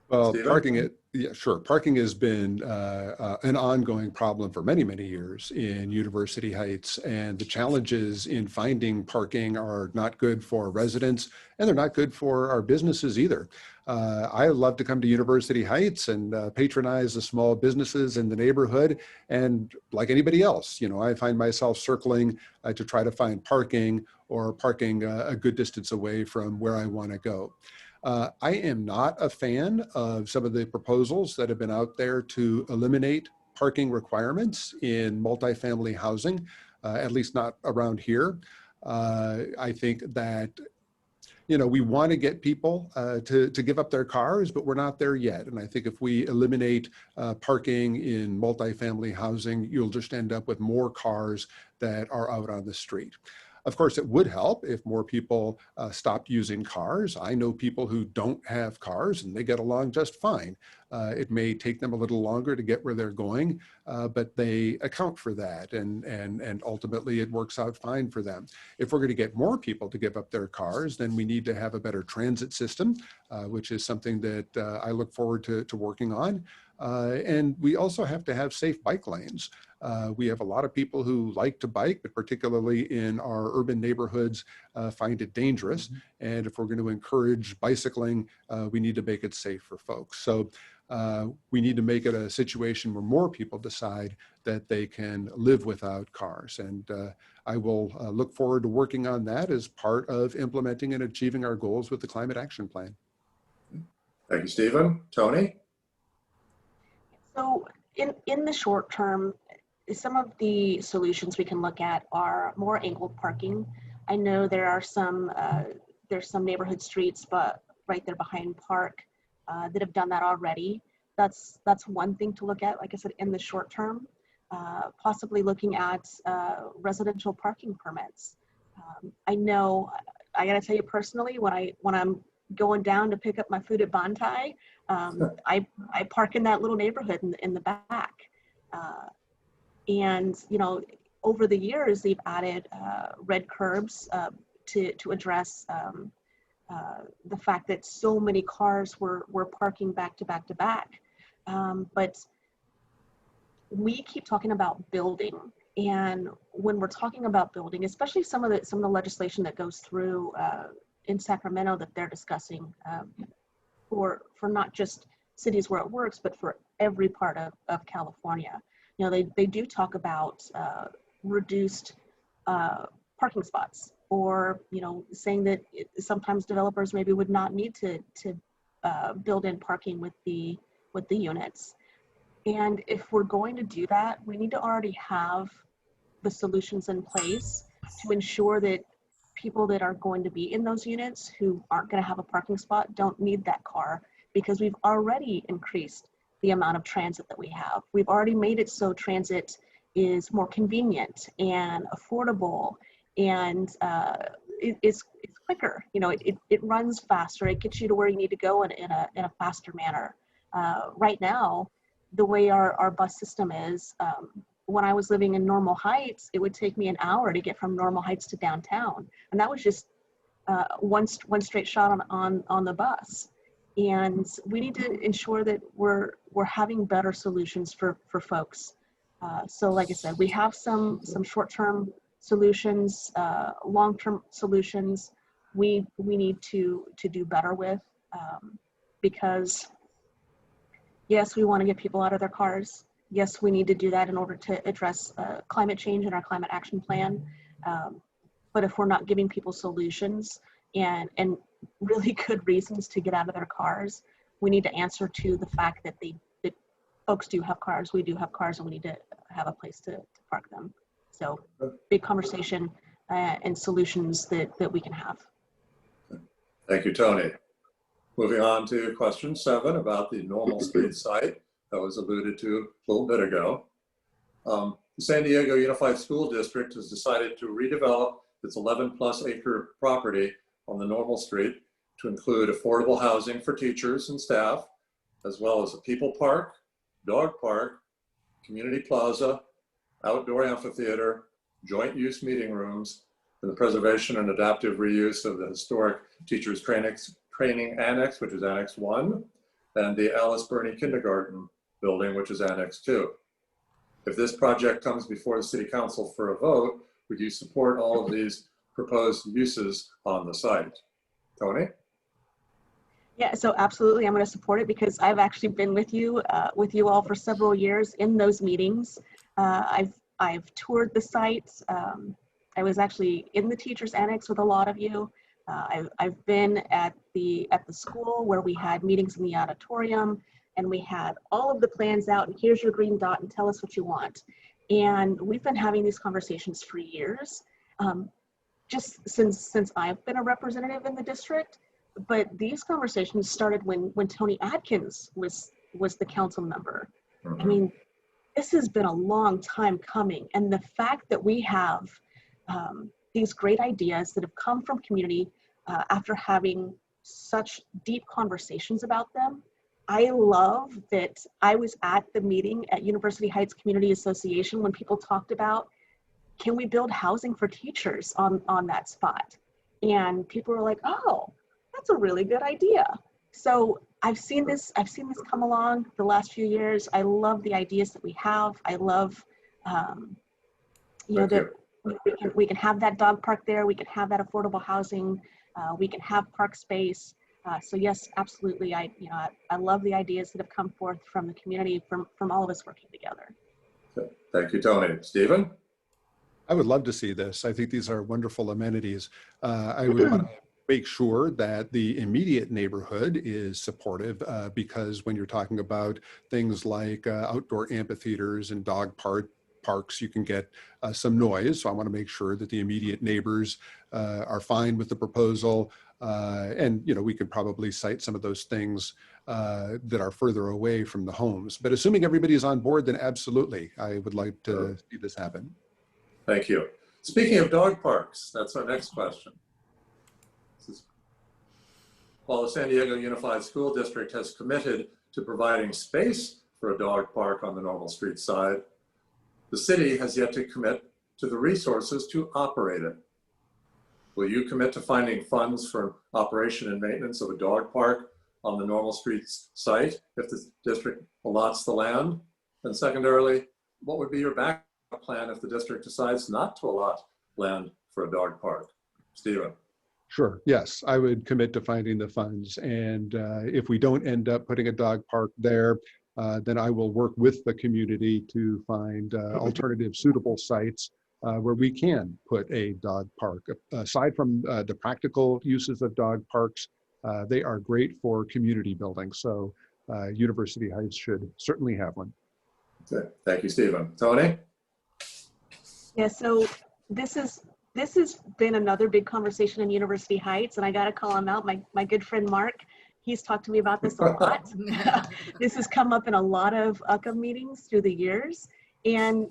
Well, Stephen? yeah, sure. Parking has been an ongoing problem for many, many years in University Heights, and the challenges in finding parking are not good for residents, and they're not good for our businesses either. I love to come to University Heights and patronize the small businesses in the neighborhood, and like anybody else, I find myself circling to try to find parking or parking a good distance away from where I want to go. I am not a fan of some of the proposals that have been out there to eliminate parking requirements in multifamily housing, at least not around here. I think that we want to get people to give up their cars, but we're not there yet. And I think if we eliminate parking in multifamily housing, you'll just end up with more cars that are out on the street. Of course, it would help if more people stopped using cars. I know people who don't have cars and they get along just fine. It may take them a little longer to get where they're going, but they account for that, and ultimately it works out fine for them. If we're going to get more people to give up their cars, then we need to have a better transit system, which is something that I look forward to working on. And we also have to have safe bike lanes. We have a lot of people who like to bike, but particularly in our urban neighborhoods, find it dangerous. And if we're going to encourage bicycling, we need to make it safe for folks. So we need to make it a situation where more people decide that they can live without cars. And I will look forward to working on that as part of implementing and achieving our goals with the Climate Action Plan. Thank you, Stephen. Toni? So in the short term, some of the solutions we can look at are more angled parking. I know there are there's some neighborhood streets, but right there behind Park that have done that already. That's one thing to look at, like I said, in the short term. Possibly looking at residential parking permits. I know, I gotta tell you personally, when I'm going down to pick up my food at Bantai, I park in that little neighborhood in the back. And over the years, they've added red curbs to address the fact that so many cars were parking back to back to back. But we keep talking about building, and when we're talking about building, especially some of the legislation that goes through in Sacramento that they're discussing for not just cities where it works, but for every part of California. They do talk about reduced parking spots, or saying that sometimes developers maybe would not need to build in parking with the units. And if we're going to do that, we need to already have the solutions in place to ensure that people that are going to be in those units who aren't going to have a parking spot don't need that car, because we've already increased the amount of transit that we have. We've already made it so transit is more convenient and affordable, and it's quicker. It runs faster. It gets you to where you need to go in a faster manner. Right now, the way our bus system is, when I was living in Normal Heights, it would take me an hour to get from Normal Heights to downtown, and that was just one straight shot on the bus. And we need to ensure that we're having better solutions for folks. So like I said, we have some short-term solutions, long-term solutions we need to do better with, because yes, we want to get people out of their cars. Yes, we need to do that in order to address climate change in our climate action plan. But if we're not giving people solutions and really good reasons to get out of their cars, we need to answer to the fact that that folks do have cars, we do have cars, and we need to have a place to park them. So big conversation and solutions that we can have. Thank you, Toni. Moving on to question 7 about the normal street site that was alluded to a little bit ago. The San Diego Unified School District has decided to redevelop its 11+ acre property on the Normal Street to include affordable housing for teachers and staff, as well as a people park, dog park, community plaza, outdoor amphitheater, joint use meeting rooms, and the preservation and adaptive reuse of the historic teachers training annex, which is Annex 1, and the Alice Burney Kindergarten building, which is Annex 2. If this project comes before the City Council for a vote, would you support all of these proposed uses on the site? Toni? Yeah, so absolutely, I'm going to support it because I've actually been with you all for several years in those meetings. I've toured the sites. I was actually in the teachers annex with a lot of you. I've been at the school where we had meetings in the auditorium, and we had all of the plans out, and here's your green dot, and tell us what you want. And we've been having these conversations for years, just since I've been a representative in the district. But these conversations started when Toni Atkins was the council member. I mean, this has been a long time coming, and the fact that we have these great ideas that have come from community after having such deep conversations about them. I love that I was at the meeting at University Heights Community Association when people talked about, can we build housing for teachers on that spot? And people were like, oh, that's a really good idea. So I've seen this come along the last few years. I love the ideas that we have. I love, that we can have that dog park there. We can have that affordable housing. We can have park space. So yes, absolutely. I love the ideas that have come forth from the community, from all of us working together. Thank you, Toni. Stephen? I would love to see this. I think these are wonderful amenities. I would want to make sure that the immediate neighborhood is supportive because when you're talking about things like outdoor amphitheaters and dog parks, you can get some noise. So I want to make sure that the immediate neighbors are fine with the proposal. And, we could probably cite some of those things that are further away from the homes. But assuming everybody is on board, then absolutely, I would like to see this happen. Thank you. Speaking of dog parks, that's our next question. While the San Diego Unified School District has committed to providing space for a dog park on the Normal Street side, the city has yet to commit to the resources to operate it. Will you commit to finding funds for operation and maintenance of a dog park on the Normal Street site if the district allots the land? And secondarily, what would be your backup plan if the district decides not to allot land for a dog park? Stephen. Sure. Yes, I would commit to finding the funds. And if we don't end up putting a dog park there, then I will work with the community to find alternative suitable sites where we can put a dog park. Aside from the practical uses of dog parks, they are great for community building. So University Heights should certainly have one. Okay. Thank you, Stephen. Toni? Yeah, so this has been another big conversation in University Heights, and I got to call him out. My good friend Mark, he's talked to me about this a lot. This has come up in a lot of UCA meetings through the years, and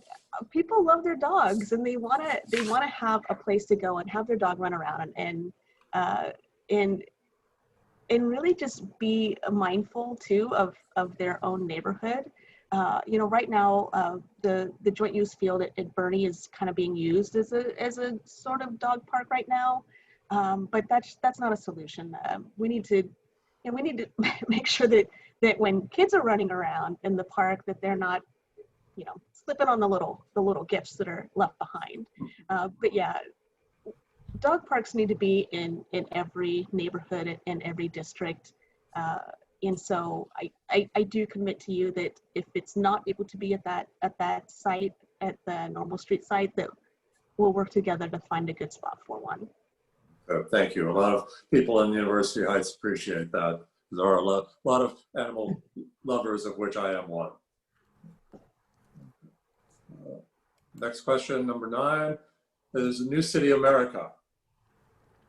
people love their dogs, and they want to have a place to go and have their dog run around and really just be mindful too of their own neighborhood. Right now, the joint use field at Burney is kind of being used as a sort of dog park right now, but that's not a solution. We need to make sure that when kids are running around in the park, that they're not, slipping on the little gifts that are left behind. But yeah, dog parks need to be in every neighborhood and every district. And so I do commit to you that if it's not able to be at that site, at the Normal Street site, that we'll work together to find a good spot for one. Thank you. A lot of people in University Heights appreciate that. There are a lot of animal lovers, of which I am one. Next question, number 9, is New City America.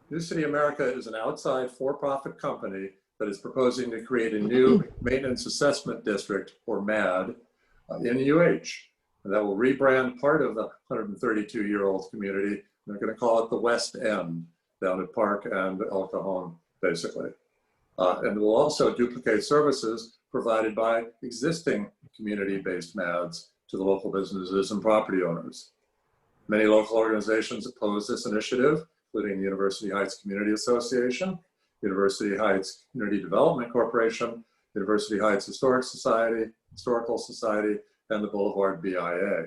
New City America is an outside for-profit company that is proposing to create a new Maintenance Assessment District, or MAD, in UH. And that will rebrand part of the 132-year-old community. They're going to call it the West End down at Park and El Cajon, basically. And will also duplicate services provided by existing community-based MADs to the local businesses and property owners. Many local organizations oppose this initiative, including the University Heights Community Association, University Heights Community Development Corporation, University Heights Historical Society, and the Boulevard BIA.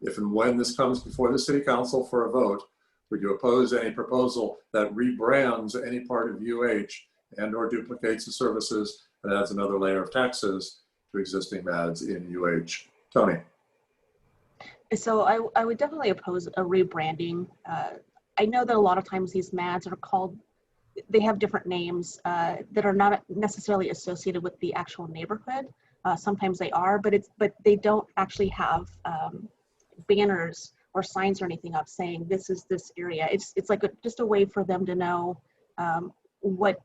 If and when this comes before the City Council for a vote, would you oppose any proposal that rebrands any part of UH and or duplicates the services and adds another layer of taxes to existing MADs in UH? Toni. So I would definitely oppose a rebranding. I know that a lot of times these MADs are called, they have different names that are not necessarily associated with the actual neighborhood. Sometimes they are, but they don't actually have banners or signs or anything up saying this is this area. It's like just a way for them to know what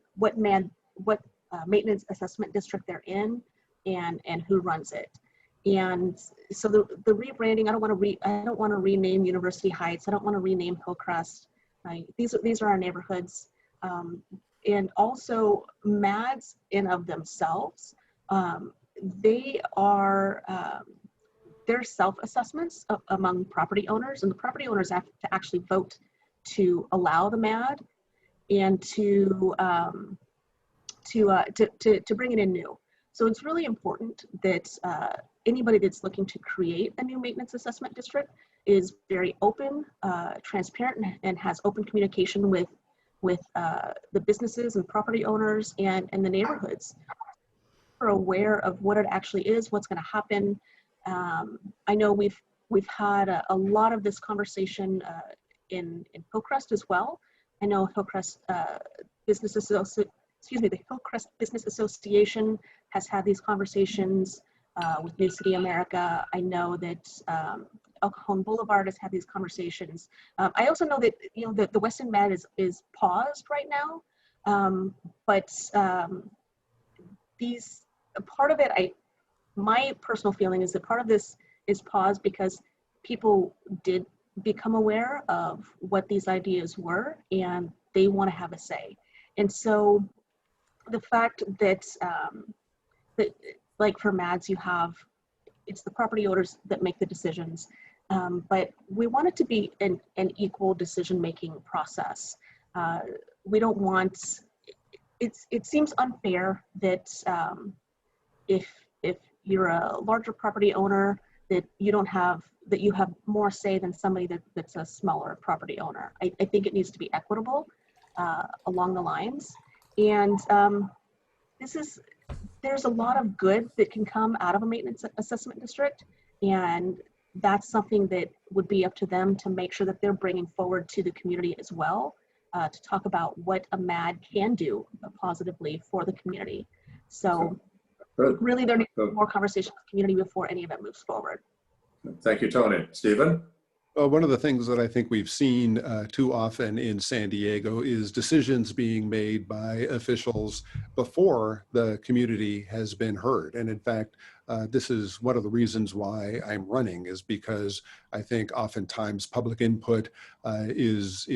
maintenance assessment district they're in and who runs it. And so the rebranding, I don't want to rename University Heights. I don't want to rename Hillcrest. These are our neighborhoods. And also MADs in of themselves, they are they're self-assessments among property owners, and the property owners have to actually vote to allow the MAD and to bring it in new. So it's really important that anybody that's looking to create a new maintenance assessment district is very open, transparent, and has open communication with the businesses and property owners and the neighborhoods. We're aware of what it actually is, what's going to happen. I know we've had a lot of this conversation in Hillcrest as well. I know Hillcrest the Hillcrest Business Association has had these conversations with New City America. I know that El Cajon Boulevard has had these conversations. I also know that the West End MAD is paused right now, but part of it, my personal feeling is that part of this is paused because people did become aware of what these ideas were and they want to have a say. And so the fact that like for MADs, it's the property owners that make the decisions, but we want it to be an equal decision-making process. We don't want, it seems unfair that if you're a larger property owner, that you have more say than somebody that's a smaller property owner. I think it needs to be equitable along the lines. And there's a lot of good that can come out of a maintenance assessment district, and that's something that would be up to them to make sure that they're bringing forward to the community as well, to talk about what a MAD can do positively for the community. So really there needs to be more conversation with the community before any of it moves forward. Thank you, Toni. Stephen? Well, one of the things that I think we've seen too often in San Diego is decisions being made by officials before the community has been heard. And in fact, this is one of the reasons why I'm running, is because I think oftentimes public input is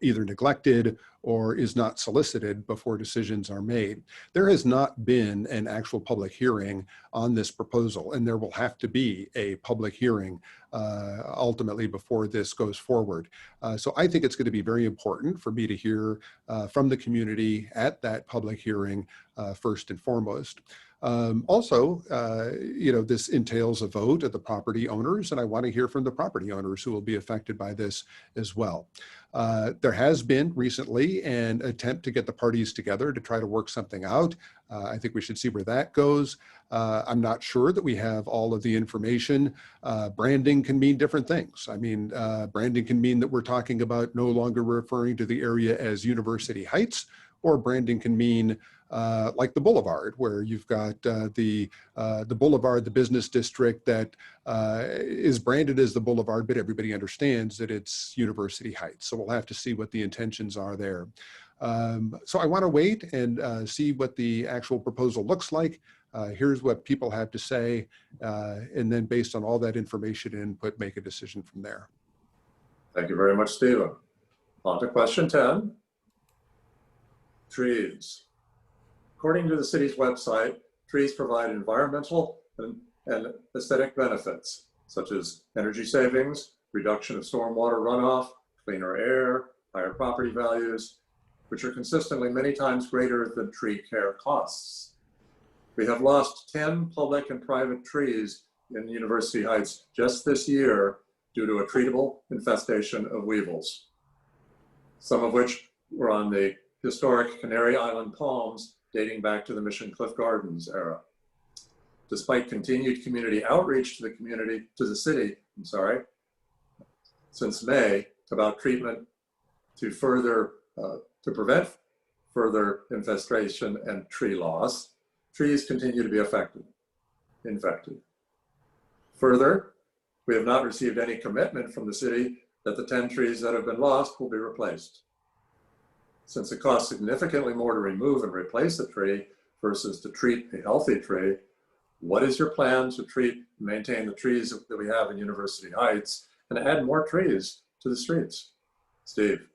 either neglected or is not solicited before decisions are made. There has not been an actual public hearing on this proposal, and there will have to be a public hearing ultimately before this goes forward. So I think it's going to be very important for me to hear from the community at that public hearing first and foremost. Also, this entails a vote of the property owners, and I want to hear from the property owners who will be affected by this as well. There has been recently an attempt to get the parties together to try to work something out. I think we should see where that goes. I'm not sure that we have all of the information. Branding can mean different things. I mean, branding can mean that we're talking about no longer referring to the area as University Heights, or branding can mean like the Boulevard, where you've got the Boulevard, the business district that is branded as the Boulevard, but everybody understands that it's University Heights. So we'll have to see what the intentions are there. So I want to wait and see what the actual proposal looks like. Here's what people have to say, and then based on all that information and input, make a decision from there. Thank you very much, Stephen. On to question 10. Trees. According to the city's website, trees provide environmental and aesthetic benefits, such as energy savings, reduction of stormwater runoff, cleaner air, higher property values, which are consistently many times greater than tree care costs. We have lost 10 public and private trees in University Heights just this year due to a treatable infestation of weevils, some of which were on the historic Canary Island palms dating back to the Mission Cliff Gardens era. Despite continued community outreach to the city, since May about treatment to prevent further infestation and tree loss, trees continue to be infected. Further, we have not received any commitment from the city that the 10 trees that have been lost will be replaced. Since it costs significantly more to remove and replace a tree versus to treat a healthy tree, what is your plan to treat and maintain the trees that we have in University Heights and add more trees to the streets? Steve.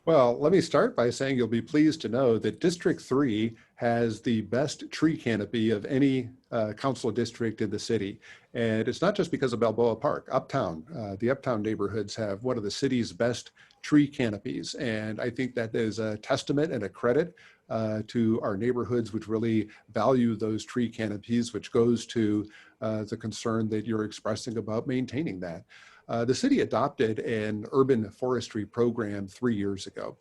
Well, let me start by saying you'll be pleased to know that District 3 has the best tree canopy of any council district in the city. And it's not just because of Balboa Park. Uptown, the Uptown neighborhoods have one of the city's best tree canopies. And I think that is a testament and a credit to our neighborhoods, which really value those tree canopies, which goes to the concern that you're expressing about maintaining that. The city adopted an urban forestry program 3 years ago,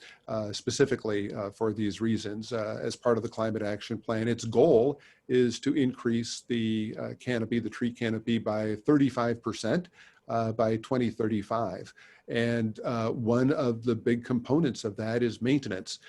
specifically for these reasons as part of the climate action plan. Its goal is to increase the canopy, the tree canopy, by 35% by 2035. And one of the big components of that is maintenance,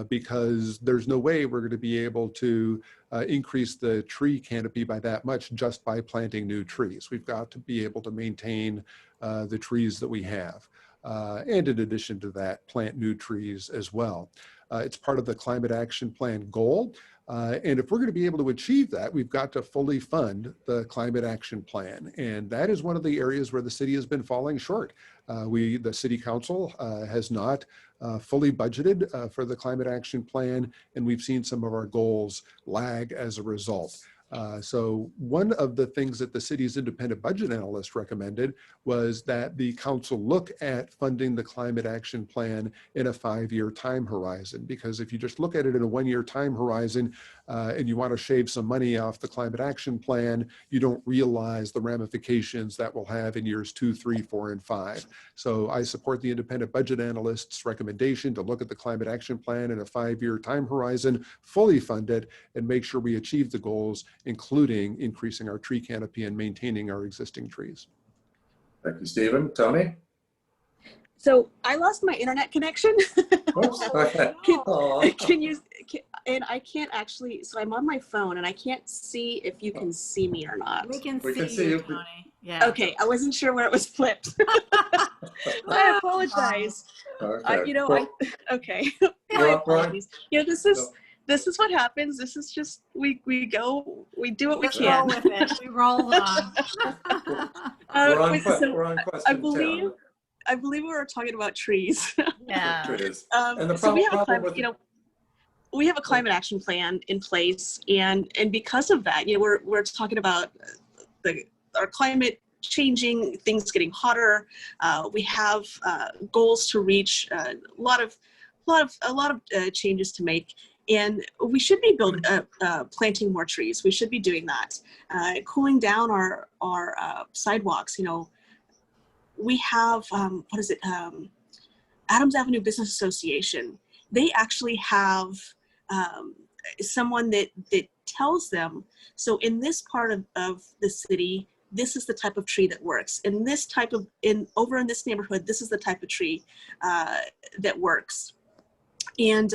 because there's no way we're going to be able to increase the tree canopy by that much just by planting new trees. We've got to be able to maintain the trees that we have. And in addition to that, plant new trees as well. It's part of the climate action plan goal. And if we're going to be able to achieve that, we've got to fully fund the climate action plan. And that is one of the areas where the city has been falling short. The city council has not fully budgeted for the climate action plan, and we've seen some of our goals lag as a result. So one of the things that the city's independent budget analyst recommended was that the council look at funding the climate action plan in a 5-year time horizon, because if you just look at it in a 1-year time horizon and you want to shave some money off the climate action plan, you don't realize the ramifications that will have in years 2, 3, 4, and 5. So I support the independent budget analyst's recommendation to look at the climate action plan in a 5-year time horizon, fully fund it, and make sure we achieve the goals, including increasing our tree canopy and maintaining our existing trees. Thank you, Stephen. Toni? So I lost my internet connection. Oops, okay. And I can't actually, so I'm on my phone and I can't see if you can see me or not. We can We see you, you. Toni. Yeah. Okay, I wasn't sure where it was flipped. I apologize. Okay. Okay. We're My on- we're on- apologies. This is what happens. This is just, we do what we Just can. roll with it. We roll on. We're on I question believe 10. I believe we were talking about trees. Yeah. Trees. And the So we have a problem climate, with we have a climate action plan in place, and because of that, we're talking about our climate changing, things getting hotter. We have goals to reach, a lot of changes to make, and we should be planting more trees. We should be doing that, cooling down our sidewalks. We have Adams Avenue Business Association. They actually have someone that tells them, so in this part of the city, this is the type of tree that works. In this over in this neighborhood, this is the type of tree that works. And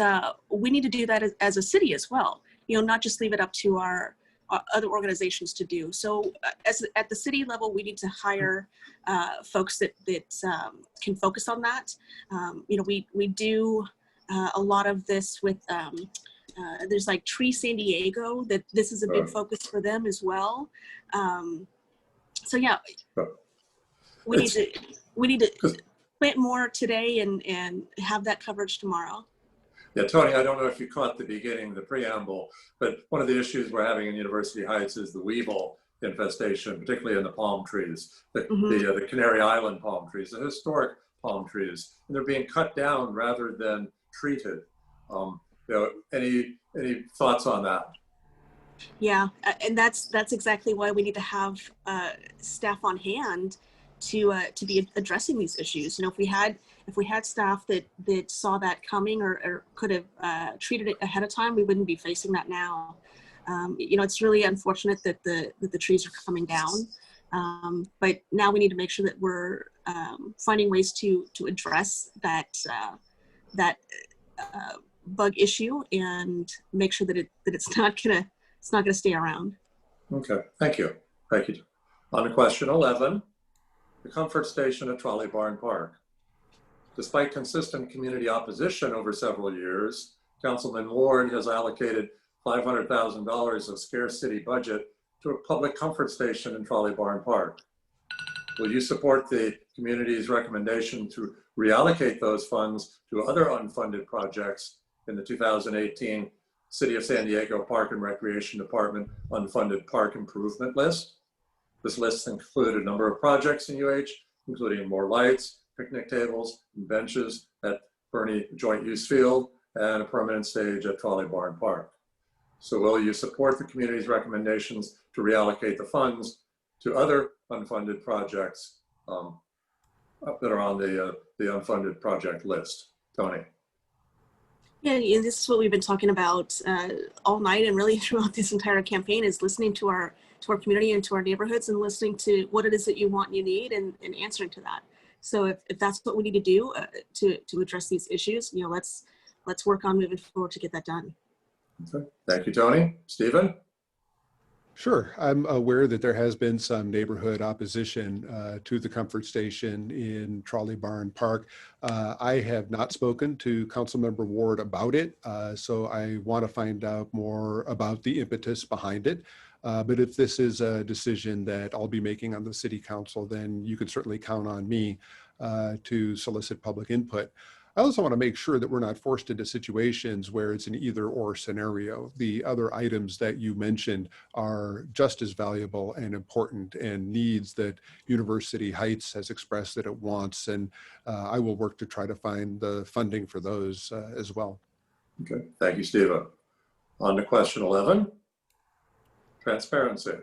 we need to do that as a city as well. Not just leave it up to our other organizations to do. So at the city level, we need to hire folks that can focus on that. We do a lot of this with there's like Tree San Diego, that this is a big focus for them as well. So yeah, we need to plant more today and have that coverage tomorrow. Yeah, Tony, I don't know if you caught the beginning, the preamble, but one of the issues we're having in University Heights is the weevil infestation, particularly in the palm trees, the Canary Island palm trees, the historic palm trees, and they're being cut down rather than treated. Any thoughts on that? Yeah, and that's exactly why we need to have staff on hand to be addressing these issues. You know, if we had staff that saw that coming or could have treated it ahead of time, we wouldn't be facing that now. You know, it's really unfortunate that the trees are coming down, but now we need to make sure that we're finding ways to address that bug issue and make sure that it's not gonna stay around. Okay, thank you. Thank you. On to question 11, the comfort station at Trolley Barn Park. Despite consistent community opposition over several years, Councilman Ward has allocated $500,000 of scarce city budget to a public comfort station in Trolley Barn Park. Will you support the community's recommendation to reallocate those funds to other unfunded projects in the 2018 City of San Diego Park and Recreation Department unfunded park improvement list? This list included a number of projects in UH, including more lights, picnic tables, and benches at Bernie Joint Use Field, and a permanent stage at Trolley Barn Park. So will you support the community's recommendations to reallocate the funds to other unfunded projects that are on the unfunded project list? Toni. Yeah, and this is what we've been talking about all night and really throughout this entire campaign, is listening to our community and to our neighborhoods and listening to what it is that you want and you need and answering to that. So if that's what we need to do to address these issues, you know, let's work on moving forward to get that done. Okay. Thank you, Toni. Stephen? Sure. I'm aware that there has been some neighborhood opposition to the comfort station in Trolley Barn Park. I have not spoken to Councilmember Ward about it, so I want to find out more about the impetus behind it. But if this is a decision that I'll be making on the City Council, then you can certainly count on me to solicit public input. I also want to make sure that we're not forced into situations where it's an either or scenario. The other items that you mentioned are just as valuable and important and needs that University Heights has expressed that it wants. And I will work to try to find the funding for those as well. Okay, thank you, Stephen. On to question 11, transparency.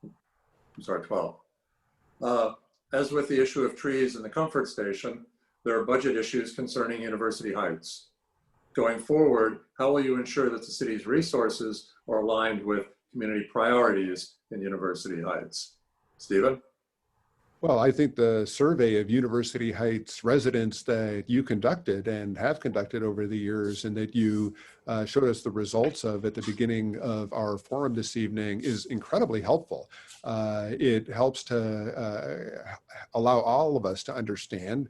I'm sorry, 12. As with the issue of trees in the comfort station, there are budget issues concerning University Heights. Going forward, how will you ensure that the city's resources are aligned with community priorities in University Heights? Stephen? Well, I think the survey of University Heights residents that you conducted and have conducted over the years and that you showed us the results of at the beginning of our forum this evening is incredibly helpful. It helps to allow all of us to understand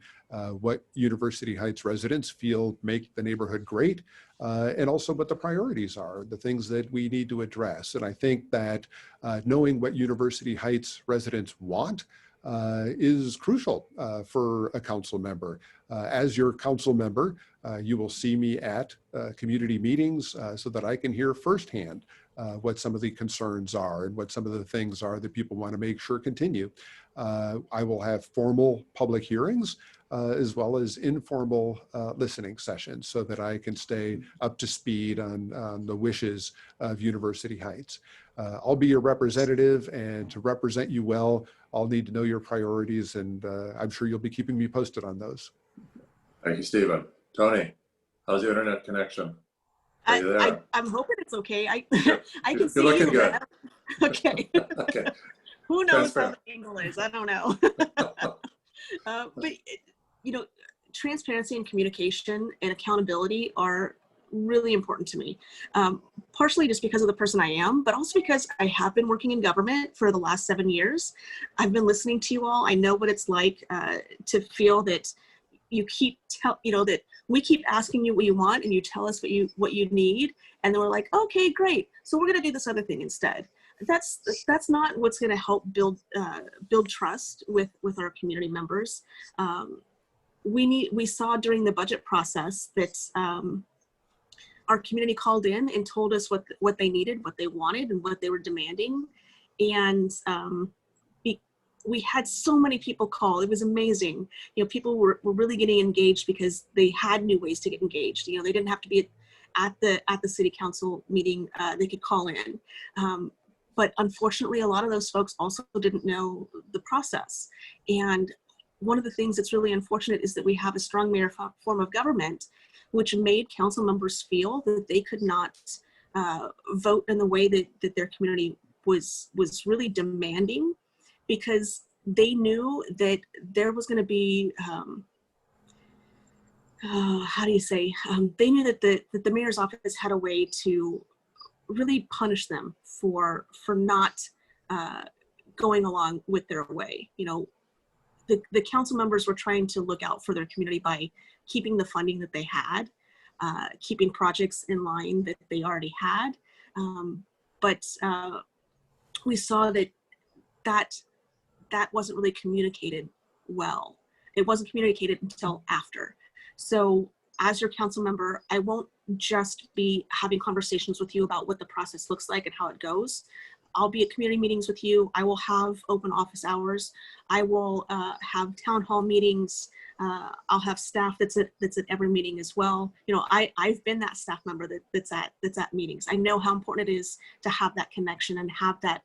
what University Heights residents feel make the neighborhood great, and also what the priorities are, the things that we need to address. And I think that knowing what University Heights residents want is crucial for a council member. As your council member, you will see me at community meetings so that I can hear firsthand what some of the concerns are and what some of the things are that people want to make sure continue. I will have formal public hearings as well as informal listening sessions so that I can stay up to speed on the wishes of University Heights. I'll be your representative, and to represent you well, I'll need to know your priorities, and I'm sure you'll be keeping me posted on those. Thank you, Stephen. Toni, how's your internet connection? Are you there? I'm hoping it's okay. I You're can see looking you. good. Okay. Okay. Who knows how the angle is? I don't know. But you know, transparency and communication and accountability are really important to me. Partially just because of the person I am, but also because I have been working in government for the last 7 years. I've been listening to you all. I know what it's like to feel that you keep that we keep asking you what you want, and you tell us what you need, and then we're like, okay, great, so we're going to do this other thing instead. That's not what's going to help build trust with our community members. We saw during the budget process that our community called in and told us what they needed, what they wanted, and what they were demanding. And we had so many people call. It was amazing. People were really getting engaged because they had new ways to get engaged. They didn't have to be at the city council meeting. They could call in. But unfortunately, a lot of those folks also didn't know the process. And one of the things that's really unfortunate is that we have a strong mayor form of government, which made council members feel that they could not vote in the way that their community was really demanding, because they knew that there was going to be, they knew that the mayor's office had a way to really punish them for not going along with their way. The council members were trying to look out for their community by keeping the funding that they had, keeping projects in line that they already had. But we saw that wasn't really communicated well. It wasn't communicated until after. So as your council member, I won't just be having conversations with you about what the process looks like and how it goes. I'll be at community meetings with you. I will have open office hours. I will have town hall meetings. I'll have staff that's at every meeting as well. I've been that staff member that's at meetings. I know how important it is to have that connection and have that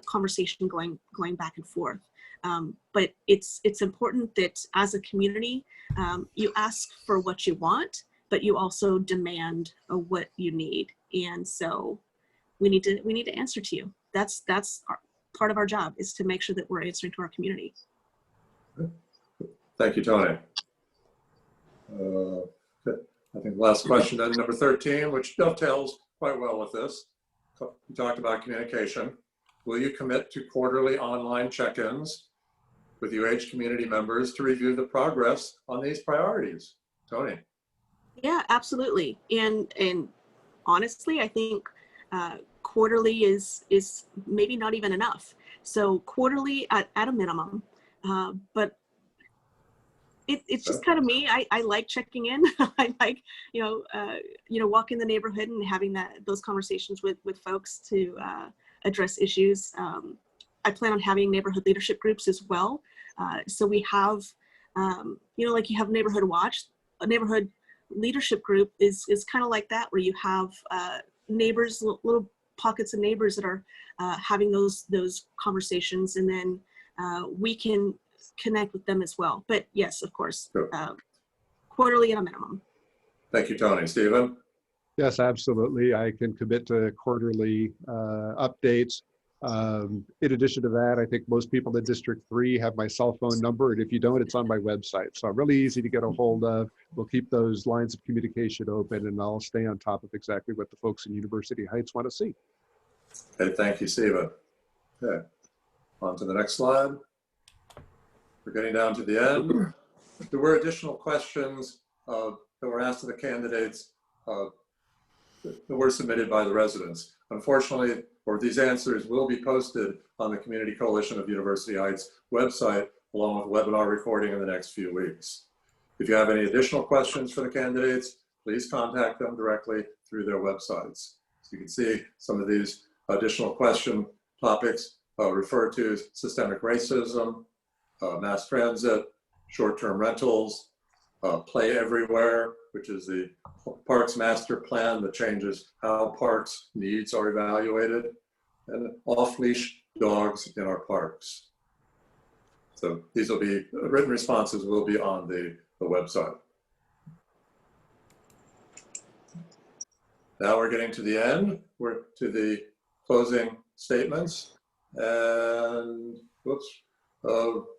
conversation going back and forth. But it's important that as a community, you ask for what you want, but you also demand what you need. And so we need to answer to you. That's part of our job, is to make sure that we're answering to our community. Thank you, Toni. I think last question then, number 13, which dovetails quite well with this. We talked about communication. Will you commit to quarterly online check-ins with UH community members to review the progress on these priorities? Toni. Yeah, absolutely. And honestly, I think quarterly is maybe not even enough. So quarterly at a minimum, but it's just kind of me. I like checking in. I like, walking the neighborhood and having those conversations with folks to address issues. I plan on having neighborhood leadership groups as well. So we have, like you have Neighborhood Watch. A neighborhood leadership group is kind of like that, where you have neighbors, little pockets of neighbors that are having those conversations, and then we can connect with them as well. But yes, of course, Sure. Quarterly at a minimum. Thank you, Toni. Stephen? Yes, absolutely. I can commit to quarterly updates. In addition to that, I think most people in District 3 have my cell phone number, and if you don't, it's on my website. So really easy to get a hold of. We'll keep those lines of communication open, and I'll stay on top of exactly what the folks in University Heights want to see. Okay, thank you, Stephen. Okay, on to the next slide. We're getting down to the end. There were additional questions that were asked of the candidates that were submitted by the residents. Unfortunately, these answers will be posted on the Community Coalition of University Heights website, along with webinar recording in the next few weeks. If you have any additional questions for the candidates, please contact them directly through their websites. So you can see some of these additional question topics refer to systemic racism, mass transit, short-term rentals, play everywhere, which is the Parks Master Plan that changes how parks needs are evaluated, and off-leash dogs in our parks. So these will be, written responses will be on the website. Now we're getting to the end. We're to the closing statements. And whoops,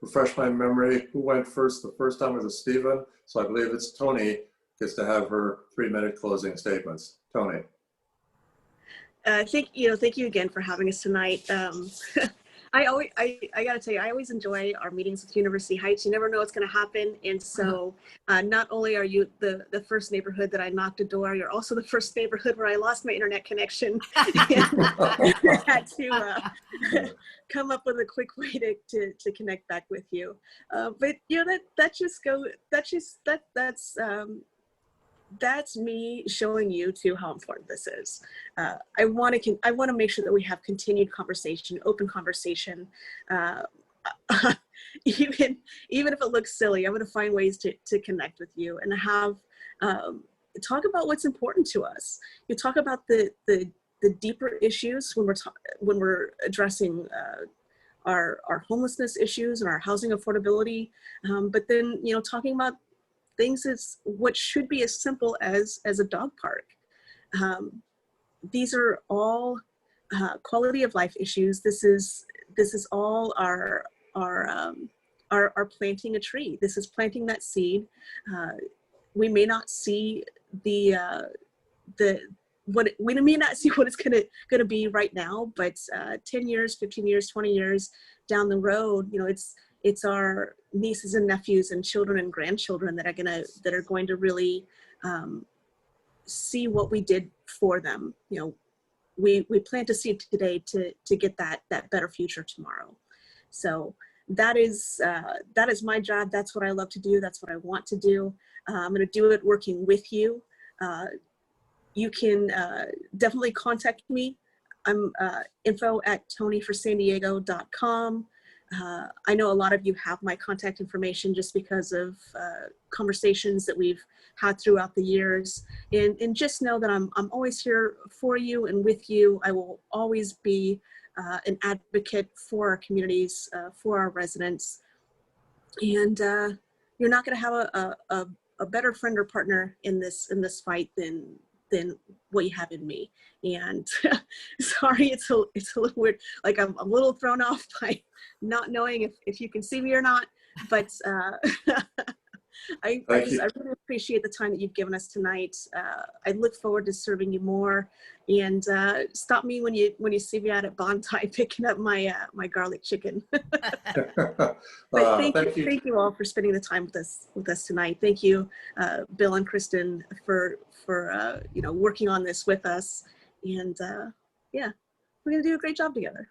refresh my memory. Who went first? The first time was Stephen. So I believe it's Toni gets to have her 3-minute closing statements. Toni. Thank you again for having us tonight. I gotta tell you, I always enjoy our meetings with University Heights. You never know what's going to happen, and so not only are you the first neighborhood that I knocked a door, you're also the first neighborhood where I lost my internet connection. I had to come up with a quick way to connect back with you. But you know that's me showing you too how important this is. I want to make sure that we have continued conversation, open conversation. Even if it looks silly, I'm going to find ways to connect with you and have talk about what's important to us. You talk about the deeper issues when we're addressing our homelessness issues and our housing affordability, but then talking about things is what should be as simple as a dog park. These are all quality of life issues. This is all our planting a tree. This is planting that seed. We may not see we may not see what it's gonna be right now, but 10 years, 15 years, 20 years down the road, it's our nieces and nephews and children and grandchildren that are going to really see what we did for them. We plant a seed today to get that better future tomorrow. So that is my job. That's what I love to do. That's what I want to do. I'm going to do it working with you. You can definitely contact me. I'm info@tonyforsandiego.com. I know a lot of you have my contact information just because of conversations that we've had throughout the years. And just know that I'm always here for you and with you. I will always be an advocate for our communities, for our residents. And you're not going to have a better friend or partner in this fight than what you have in me. And sorry, it's a little weird. Like I'm a little thrown off by not knowing if you can see me or not, but I really appreciate the time that you've given us tonight. I look forward to serving you more, and stop me when you see me out at Bontai picking up my garlic chicken. But thank you all for spending the time with us tonight. Thank you, Bill and Kristen, for working on this with us, and yeah, we're gonna do a great job together.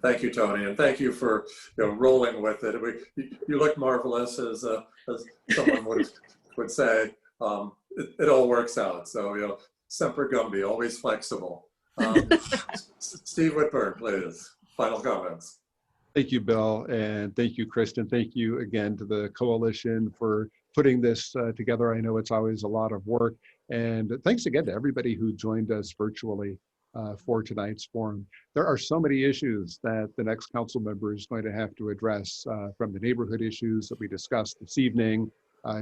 Thank you, Toni, and thank you for rolling with it. You look marvelous, as someone would say. It all works out. So semper gumby, always flexible. Steve Whitburn, please. Final comments. Thank you, Bill, and thank you, Kristen. Thank you again to the coalition for putting this together. I know it's always a lot of work, and thanks again to everybody who joined us virtually for tonight's forum. There are so many issues that the next council member is going to have to address, from the neighborhood issues that we discussed this evening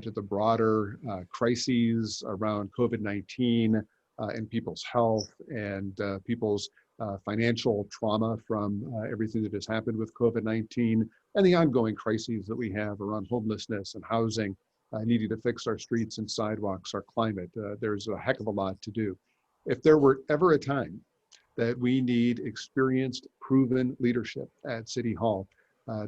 to the broader crises around COVID-19 and people's health and people's financial trauma from everything that has happened with COVID-19 and the ongoing crises that we have around homelessness and housing, needing to fix our streets and sidewalks, our climate. There's a heck of a lot to do. If there were ever a time that we need experienced, proven leadership at City Hall,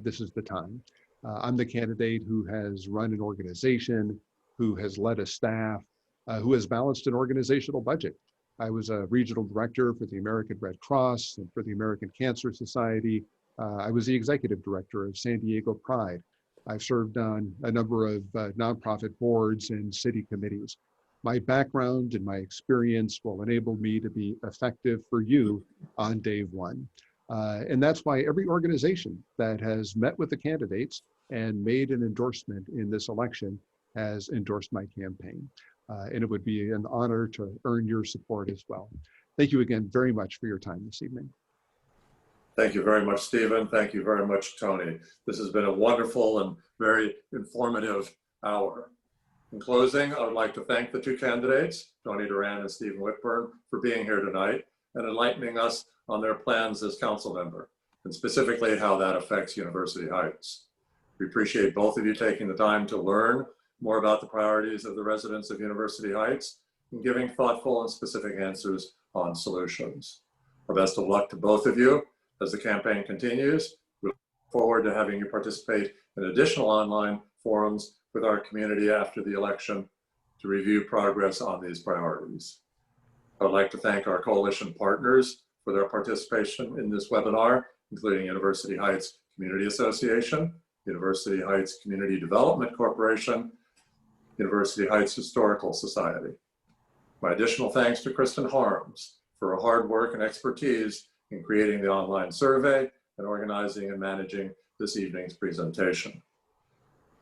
this is the time. I'm the candidate who has run an organization, who has led a staff, who has balanced an organizational budget. I was a regional director for the American Red Cross and for the American Cancer Society. I was the executive director of San Diego Pride. I've served on a number of nonprofit boards and city committees. My background and my experience will enable me to be effective for you on day one. And that's why every organization that has met with the candidates and made an endorsement in this election has endorsed my campaign. And it would be an honor to earn your support as well. Thank you again very much for your time this evening. Thank you very much, Stephen. Thank you very much, Toni. This has been a wonderful and very informative hour. In closing, I would like to thank the two candidates, Toni Duran and Stephen Whitburn, for being here tonight and enlightening us on their plans as council member, and specifically how that affects University Heights. We appreciate both of you taking the time to learn more about the priorities of the residents of University Heights and giving thoughtful and specific answers on solutions. Our best of luck to both of you As the campaign continues, we look forward to having you participate in additional online forums with our community after the election to review progress on these priorities. I would like to thank our coalition partners for their participation in this webinar, including University Heights Community Association, University Heights Community Development Corporation, University Heights Historical Society. My additional thanks to Kristen Harms for her hard work and expertise in creating the online survey and organizing and managing this evening's presentation.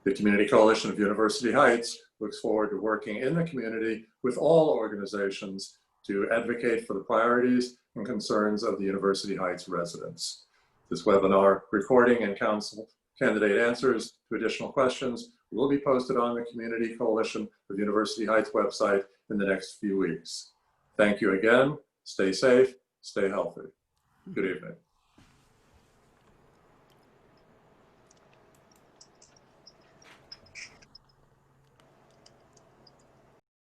The Community Coalition of University Heights looks forward to working in the community with all organizations to advocate for the priorities and concerns of the University Heights residents. This webinar recording and council candidate answers to additional questions will be posted on the Community Coalition of University Heights website in the next few weeks. Thank you again. Stay safe, stay healthy. Good evening.